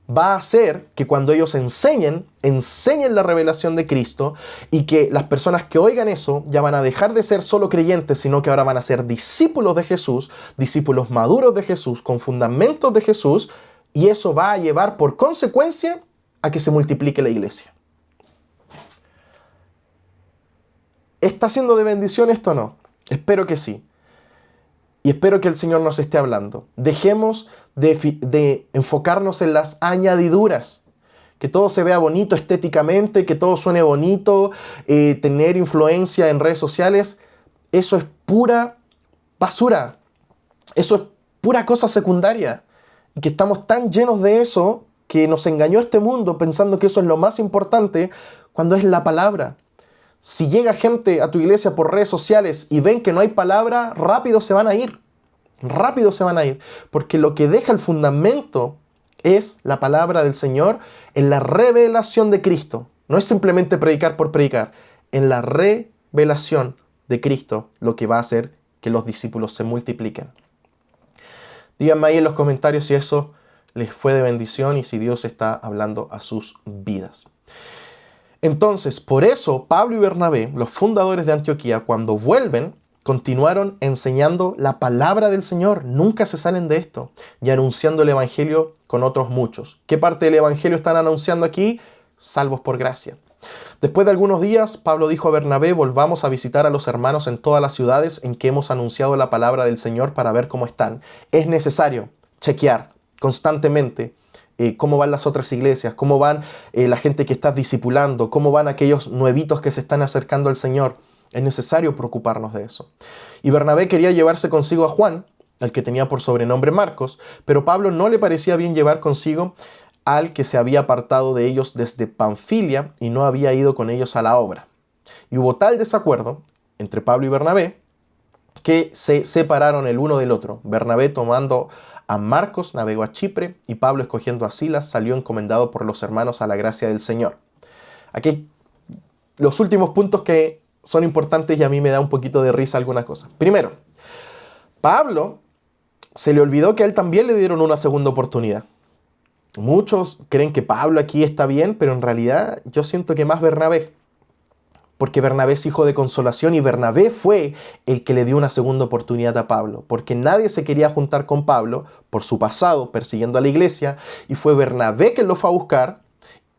A: va a hacer que cuando ellos enseñen la revelación de Cristo y que las personas que oigan eso ya van a dejar de ser solo creyentes, sino que ahora van a ser discípulos de Jesús, discípulos maduros de Jesús, con fundamentos de Jesús, y eso va a llevar por consecuencia a que se multiplique la iglesia. ¿Está siendo de bendición esto o no? Espero que sí. Y espero que el Señor nos esté hablando. Dejemos de enfocarnos en las añadiduras. Que todo se vea bonito estéticamente, que todo suene bonito, tener influencia en redes sociales. Eso es pura basura. Eso es pura cosa secundaria. Y que estamos tan llenos de eso que nos engañó este mundo pensando que eso es lo más importante cuando es la palabra. Si llega gente a tu iglesia por redes sociales y ven que no hay palabra, rápido se van a ir. Rápido se van a ir. Porque lo que deja el fundamento es la palabra del Señor en la revelación de Cristo. No es simplemente predicar por predicar. En la revelación de Cristo lo que va a hacer que los discípulos se multipliquen. Díganme ahí en los comentarios si eso les fue de bendición y si Dios está hablando a sus vidas. Entonces, por eso Pablo y Bernabé, los fundadores de Antioquía, cuando vuelven, continuaron enseñando la palabra del Señor. Nunca se salen de esto. Y anunciando el evangelio con otros muchos. ¿Qué parte del evangelio están anunciando aquí? Salvos por gracia. Después de algunos días, Pablo dijo a Bernabé, volvamos a visitar a los hermanos en todas las ciudades en que hemos anunciado la palabra del Señor para ver cómo están. Es necesario chequear constantemente cómo van las otras iglesias, cómo van la gente que estás discipulando, cómo van aquellos nuevitos que se están acercando al Señor. Es necesario preocuparnos de eso. Y Bernabé quería llevarse consigo a Juan, el que tenía por sobrenombre Marcos, pero Pablo no le parecía bien llevar consigo al que se había apartado de ellos desde Panfilia y no había ido con ellos a la obra. Y hubo tal desacuerdo entre Pablo y Bernabé que se separaron el uno del otro. Bernabé tomando a Marcos navegó a Chipre y Pablo escogiendo a Silas salió encomendado por los hermanos a la gracia del Señor. Aquí los últimos puntos que son importantes y a mí me da un poquito de risa algunas cosas. Primero, Pablo se le olvidó que a él también le dieron una segunda oportunidad. Muchos creen que Pablo aquí está bien, pero en realidad yo siento que más Bernabé. Porque Bernabé es hijo de consolación y Bernabé fue el que le dio una segunda oportunidad a Pablo. Porque nadie se quería juntar con Pablo por su pasado persiguiendo a la iglesia y fue Bernabé quien lo fue a buscar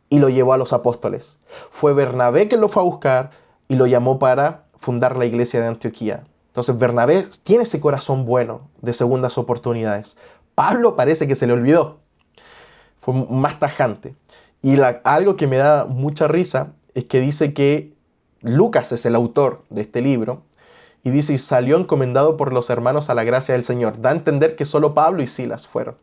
A: y lo llevó a los apóstoles. Fue Bernabé quien lo fue a buscar y lo llamó para fundar la iglesia de Antioquía. Entonces Bernabé tiene ese corazón bueno de segundas oportunidades. Pablo parece que se le olvidó. Fue más tajante. Y algo que me da mucha risa es que dice que Lucas es el autor de este libro y dice, y salió encomendado por los hermanos a la gracia del Señor. Da a entender que solo Pablo y Silas fueron.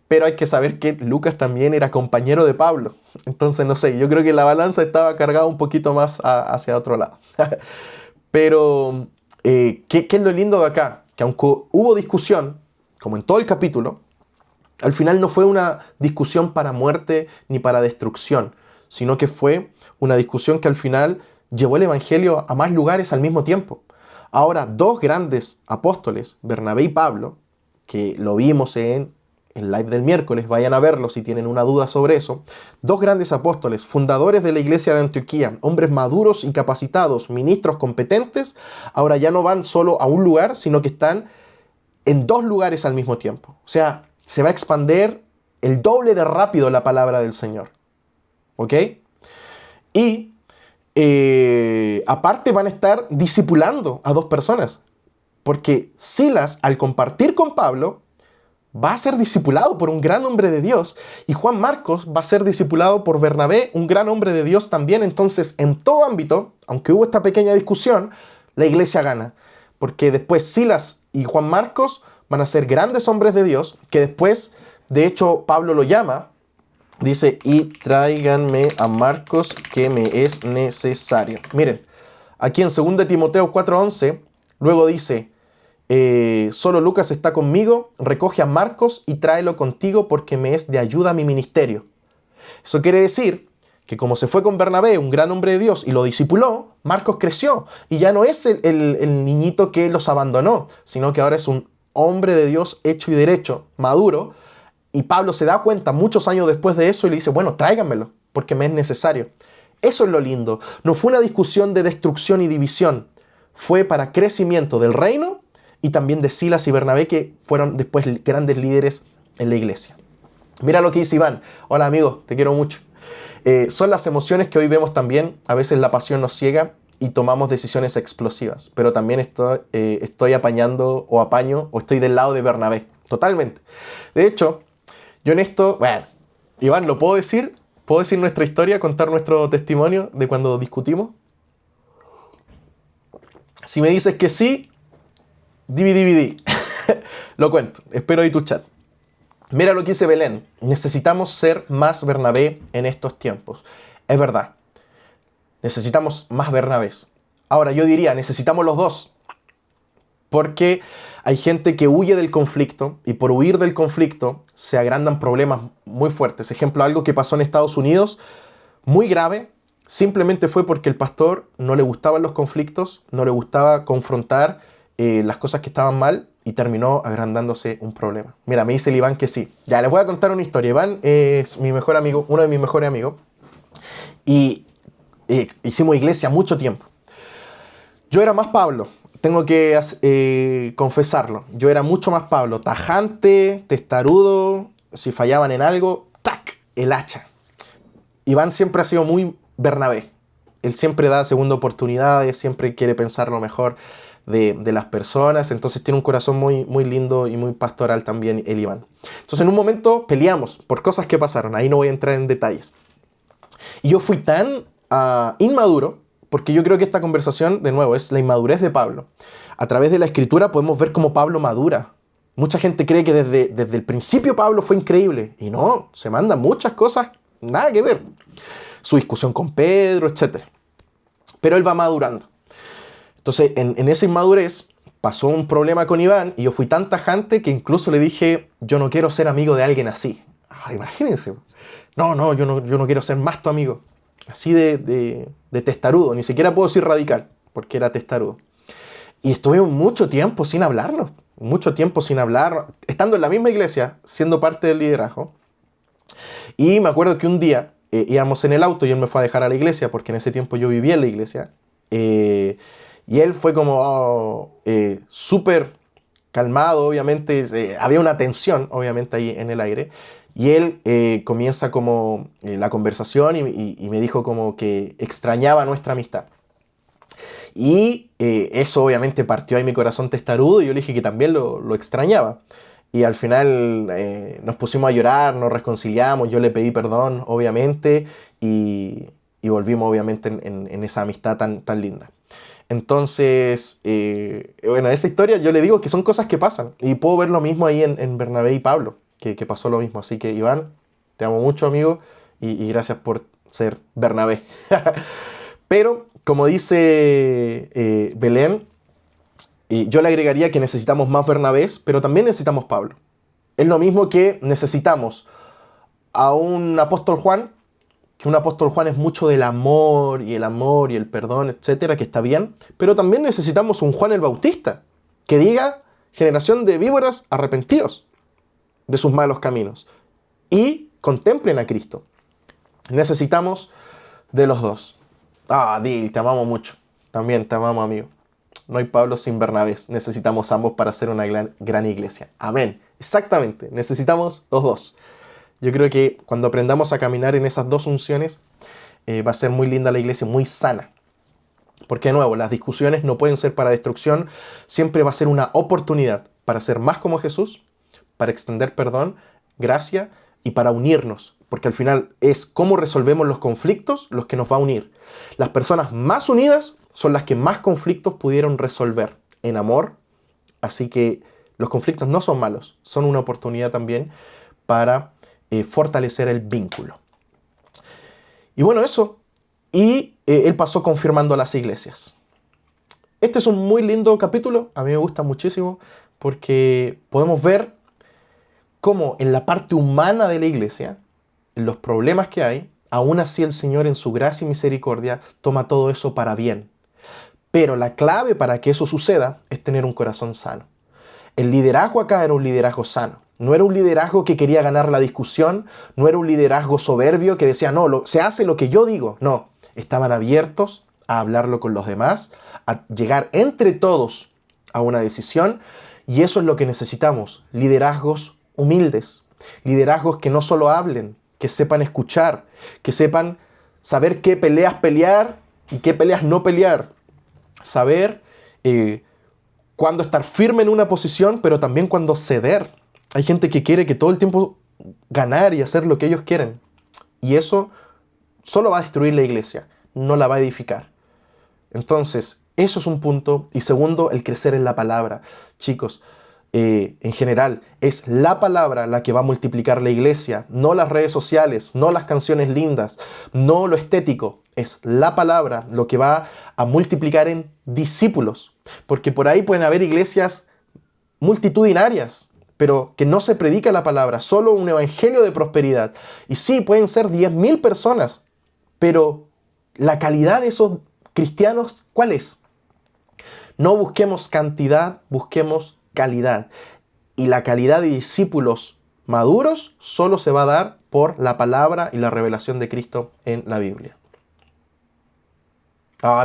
A: Pero hay que saber que Lucas también era compañero de Pablo. Entonces, no sé, yo creo que la balanza estaba cargada un poquito más hacia otro lado. Pero, ¿qué es lo lindo de acá? Que aunque hubo discusión, como en todo el capítulo, al final no fue una discusión para muerte ni para destrucción, sino que fue una discusión que al final llevó el evangelio a más lugares al mismo tiempo. Ahora, dos grandes apóstoles, Bernabé y Pablo, que lo vimos en el live del miércoles, vayan a verlo si tienen una duda sobre eso. Dos grandes apóstoles, fundadores de la iglesia de Antioquía, hombres maduros y capacitados, ministros competentes, ahora ya no van solo a un lugar, sino que están en dos lugares al mismo tiempo. O sea, se va a expandir el doble de rápido la palabra del Señor. ¿Ok? Y aparte van a estar discipulando a dos personas. Porque Silas, al compartir con Pablo, va a ser discipulado por un gran hombre de Dios y Juan Marcos va a ser discipulado por Bernabé, un gran hombre de Dios también. Entonces, en todo ámbito, aunque hubo esta pequeña discusión, la iglesia gana, porque después Silas y Juan Marcos van a ser grandes hombres de Dios, que después, de hecho, Pablo lo llama, dice, y tráiganme a Marcos que me es necesario. Miren, aquí en 2 Timoteo 4:11, luego dice, solo Lucas está conmigo, recoge a Marcos y tráelo contigo porque me es de ayuda a mi ministerio. Eso quiere decir que como se fue con Bernabé, un gran hombre de Dios, y lo discipuló, Marcos creció y ya no es el niñito que los abandonó, sino que ahora es un hombre de Dios hecho y derecho, maduro, y Pablo se da cuenta muchos años después de eso y le dice, bueno, tráiganmelo porque me es necesario. Eso es lo lindo. No fue una discusión de destrucción y división, fue para crecimiento del reino y también de Silas y Bernabé, que fueron después grandes líderes en la iglesia. Mira lo que dice Iván. Hola amigo, te quiero mucho. Son las emociones que hoy vemos también. A veces la pasión nos ciega y tomamos decisiones explosivas. Pero también estoy apañando o apaño o estoy del lado de Bernabé. Totalmente. De hecho, yo en esto, bueno, Iván, ¿lo puedo decir? ¿Puedo decir nuestra historia, contar nuestro testimonio de cuando discutimos? Si me dices que sí, DVD. Lo cuento. Espero ahí tu chat. Mira lo que dice Belén. Necesitamos ser más Bernabé en estos tiempos. Es verdad. Necesitamos más Bernabés. Ahora, yo diría, necesitamos los dos. Porque hay gente que huye del conflicto y por huir del conflicto se agrandan problemas muy fuertes. Ejemplo, algo que pasó en Estados Unidos, muy grave, simplemente fue porque el pastor no le gustaban los conflictos, no le gustaba confrontar las cosas que estaban mal y terminó agrandándose un problema. Mira, me dice el Iván que sí. Ya, les voy a contar una historia. Iván es mi mejor amigo, uno de mis mejores amigos. Y hicimos iglesia mucho tiempo. Yo era más Pablo, tengo que confesarlo. Yo era mucho más Pablo, tajante, testarudo. Si fallaban en algo, ¡tac!, el hacha. Iván siempre ha sido muy Bernabé. Él siempre da segunda oportunidades, siempre quiere pensar lo mejor de las personas, entonces tiene un corazón muy, muy lindo y muy pastoral también el Iván. Entonces en un momento peleamos por cosas que pasaron, ahí no voy a entrar en detalles. Y yo fui tan inmaduro, porque yo creo que esta conversación, de nuevo, es la inmadurez de Pablo. A través de la Escritura podemos ver cómo Pablo madura. Mucha gente cree que desde el principio Pablo fue increíble, y no, se mandan muchas cosas, nada que ver. Su discusión con Pedro, etc. Pero él va madurando. Entonces, en esa inmadurez pasó un problema con Iván y yo fui tan tajante que incluso le dije, yo no quiero ser amigo de alguien así. Imagínense. No, yo no quiero ser más tu amigo. Así de testarudo, ni siquiera puedo decir radical, porque era testarudo. Y estuvimos mucho tiempo sin hablarnos, estando en la misma iglesia, siendo parte del liderazgo. Y me acuerdo que un día íbamos en el auto y él me fue a dejar a la iglesia, porque en ese tiempo yo vivía en la iglesia. Y él fue como súper calmado, obviamente. Había una tensión, obviamente, ahí en el aire. Y él comienza como la conversación y me dijo como que extrañaba nuestra amistad. Y eso obviamente partió ahí mi corazón testarudo y yo le dije que también lo extrañaba. Y al final nos pusimos a llorar, nos reconciliamos, yo le pedí perdón, obviamente, y volvimos obviamente en esa amistad tan linda. Entonces, bueno, esa historia yo le digo que son cosas que pasan y puedo ver lo mismo ahí en Bernabé y Pablo, que pasó lo mismo. Así que Iván, te amo mucho, amigo, y gracias por ser Bernabé. Pero, como dice Belén, yo le agregaría que necesitamos más Bernabés, pero también necesitamos Pablo. Es lo mismo que necesitamos a un apóstol Juan, que un apóstol Juan es mucho del amor y el perdón, etcétera, que está bien, pero también necesitamos un Juan el Bautista, que diga, generación de víboras, arrepentidos de sus malos caminos y contemplen a Cristo. Necesitamos de los dos. Dil, te amamos mucho. También te amamos, amigo. No hay Pablo sin Bernabés. Necesitamos ambos para hacer una gran iglesia. Amén. Exactamente. Necesitamos los dos. Yo creo que cuando aprendamos a caminar en esas dos unciones, va a ser muy linda la iglesia, muy sana. Porque de nuevo, las discusiones no pueden ser para destrucción. Siempre va a ser una oportunidad para ser más como Jesús, para extender perdón, gracia y para unirnos. Porque al final es cómo resolvemos los conflictos los que nos va a unir. Las personas más unidas son las que más conflictos pudieron resolver en amor. Así que los conflictos no son malos, son una oportunidad también para fortalecer el vínculo. Y bueno, eso. Y él pasó confirmando a las iglesias. Este es un muy lindo capítulo, a mí me gusta muchísimo, porque podemos ver cómo en la parte humana de la iglesia, en los problemas que hay, aún así el Señor en su gracia y misericordia toma todo eso para bien. Pero la clave para que eso suceda es tener un corazón sano. El liderazgo acá era un liderazgo sano. No era un liderazgo que quería ganar la discusión, no era un liderazgo soberbio que decía, no, se hace lo que yo digo. No, estaban abiertos a hablarlo con los demás, a llegar entre todos a una decisión, y eso es lo que necesitamos, liderazgos humildes, liderazgos que no solo hablen, que sepan escuchar, que sepan saber qué peleas pelear y qué peleas no pelear, saber cuándo estar firme en una posición, pero también cuándo ceder. Hay gente que quiere que todo el tiempo ganar y hacer lo que ellos quieren. Y eso solo va a destruir la iglesia, no la va a edificar. Entonces, eso es un punto. Y segundo, el crecer en la palabra. Chicos, en general, es la palabra la que va a multiplicar la iglesia, no las redes sociales, no las canciones lindas, no lo estético. Es la palabra lo que va a multiplicar en discípulos. Porque por ahí pueden haber iglesias multitudinarias, pero que no se predica la palabra, solo un evangelio de prosperidad. Y sí, pueden ser 10.000 personas, pero la calidad de esos cristianos, ¿cuál es? No busquemos cantidad, busquemos calidad. Y la calidad de discípulos maduros solo se va a dar por la palabra y la revelación de Cristo en la Biblia.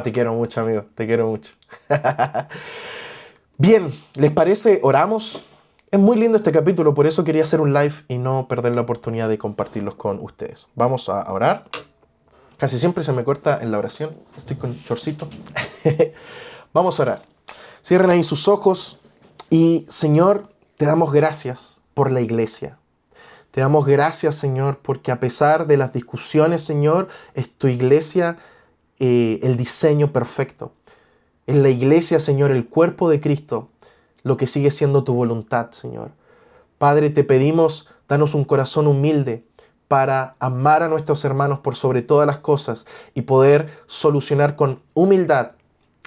A: Te quiero mucho, amigo, te quiero mucho. Bien, ¿les parece? Oramos. Es muy lindo este capítulo, por eso quería hacer un live y no perder la oportunidad de compartirlos con ustedes. Vamos a orar. Casi siempre se me corta en la oración. Estoy con chorcito. Vamos a orar. Cierren ahí sus ojos. Y Señor, te damos gracias por la iglesia. Te damos gracias, Señor, porque a pesar de las discusiones, Señor, es tu iglesia el diseño perfecto. En la iglesia, Señor, el cuerpo de Cristo, lo que sigue siendo tu voluntad, Señor. Padre, te pedimos, danos un corazón humilde para amar a nuestros hermanos por sobre todas las cosas y poder solucionar con humildad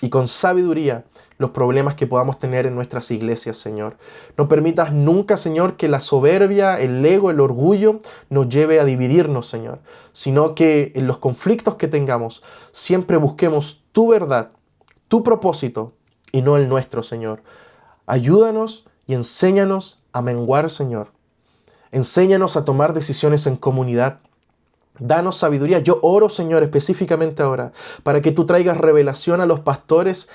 A: y con sabiduría los problemas que podamos tener en nuestras iglesias, Señor. No permitas nunca, Señor, que la soberbia, el ego, el orgullo nos lleve a dividirnos, Señor, sino que en los conflictos que tengamos siempre busquemos tu verdad, tu propósito y no el nuestro, Señor. Ayúdanos y enséñanos a menguar, Señor. Enséñanos a tomar decisiones en comunidad. Danos sabiduría. Yo oro, Señor, específicamente ahora, para que tú traigas revelación a los pastores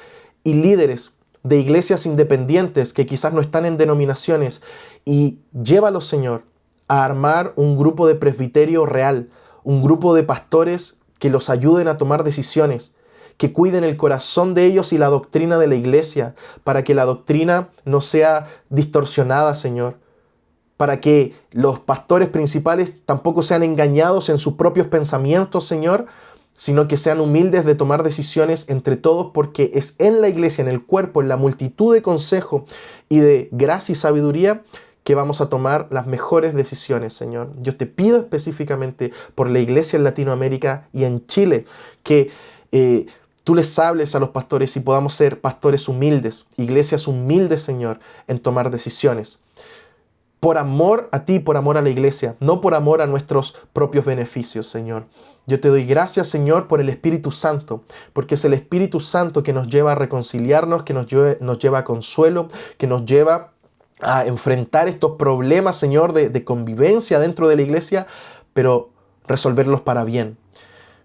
A: y líderes de iglesias independientes que quizás no están en denominaciones, y llévalos, Señor, a armar un grupo de presbiterio real, un grupo de pastores que los ayuden a tomar decisiones, que cuiden el corazón de ellos y la doctrina de la iglesia, para que la doctrina no sea distorsionada, Señor, para que los pastores principales tampoco sean engañados en sus propios pensamientos, Señor, sino que sean humildes de tomar decisiones entre todos, porque es en la iglesia, en el cuerpo, en la multitud de consejo y de gracia y sabiduría que vamos a tomar las mejores decisiones, Señor. Yo te pido específicamente por la iglesia en Latinoamérica y en Chile, que tú les hables a los pastores y podamos ser pastores humildes, iglesias humildes, Señor, en tomar decisiones. Por amor a ti, por amor a la iglesia, no por amor a nuestros propios beneficios, Señor. Yo te doy gracias, Señor, por el Espíritu Santo, porque es el Espíritu Santo que nos lleva a reconciliarnos, que nos lleva a consuelo, que nos lleva a enfrentar estos problemas, Señor, de convivencia dentro de la iglesia, pero resolverlos para bien.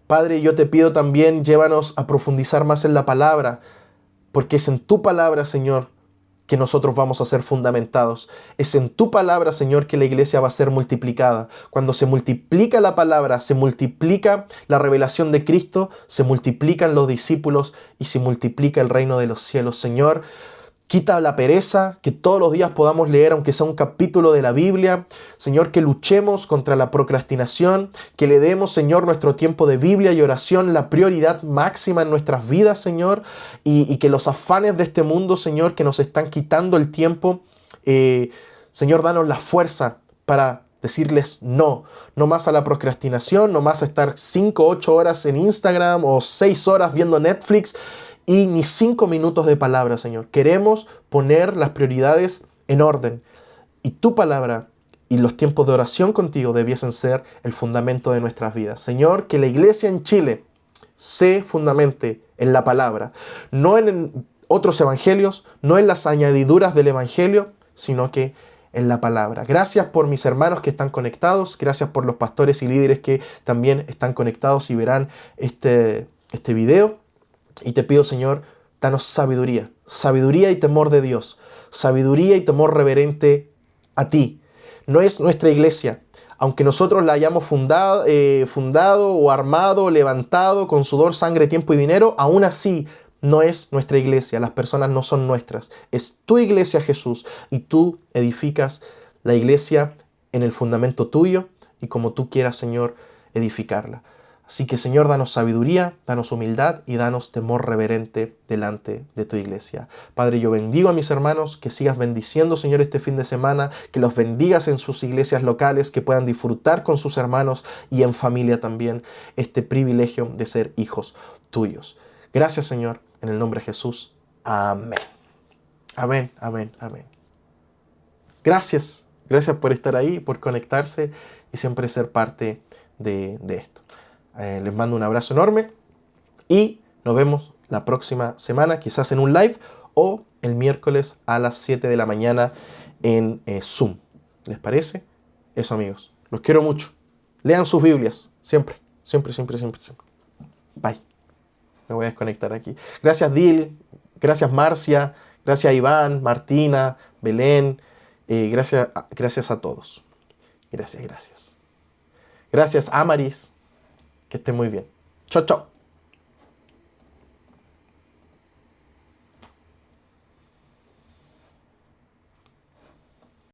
A: Padre, yo te pido también, llévanos a profundizar más en la palabra, porque es en tu palabra, Señor, que nosotros vamos a ser fundamentados. Es en tu palabra, Señor, que la iglesia va a ser multiplicada. Cuando se multiplica la palabra, se multiplica la revelación de Cristo, se multiplican los discípulos y se multiplica el reino de los cielos. Señor, Quita la pereza, que todos los días podamos leer, aunque sea un capítulo de la Biblia. Señor, que luchemos contra la procrastinación, que le demos, Señor, nuestro tiempo de Biblia y oración, la prioridad máxima en nuestras vidas, Señor, y que los afanes de este mundo, Señor, que nos están quitando el tiempo, Señor, danos la fuerza para decirles no más a la procrastinación, no más a estar 5 o 8 horas en Instagram o 6 horas viendo Netflix, y ni 5 minutos de palabra, Señor. Queremos poner las prioridades en orden. Y tu palabra y los tiempos de oración contigo debiesen ser el fundamento de nuestras vidas. Señor, que la iglesia en Chile se fundamente en la palabra. No en otros evangelios, no en las añadiduras del evangelio, sino que en la palabra. Gracias por mis hermanos que están conectados. Gracias por los pastores y líderes que también están conectados y verán este video. Y te pido, Señor, danos sabiduría, sabiduría y temor de Dios, sabiduría y temor reverente a ti. No es nuestra iglesia, aunque nosotros la hayamos fundado o armado, levantado con sudor, sangre, tiempo y dinero, aún así no es nuestra iglesia, las personas no son nuestras. Es tu iglesia, Jesús, y tú edificas la iglesia en el fundamento tuyo y como tú quieras, Señor, edificarla. Así que, Señor, danos sabiduría, danos humildad y danos temor reverente delante de tu iglesia. Padre, yo bendigo a mis hermanos, que sigas bendiciendo, Señor, este fin de semana, que los bendigas en sus iglesias locales, que puedan disfrutar con sus hermanos y en familia también este privilegio de ser hijos tuyos. Gracias, Señor, en el nombre de Jesús. Amén. Amén, amén, amén. Gracias por estar ahí, por conectarse y siempre ser parte de esto. Les mando un abrazo enorme y nos vemos la próxima semana, quizás en un live o el miércoles a las 7 de la mañana en Zoom. ¿Les parece? Eso, amigos. Los quiero mucho. Lean sus Biblias. Siempre. Bye. Me voy a desconectar aquí. Gracias, Dil. Gracias, Marcia. Gracias, Iván, Martina, Belén. Gracias a todos. Gracias. Gracias, Amaris. Que esté muy bien. Chao, chao.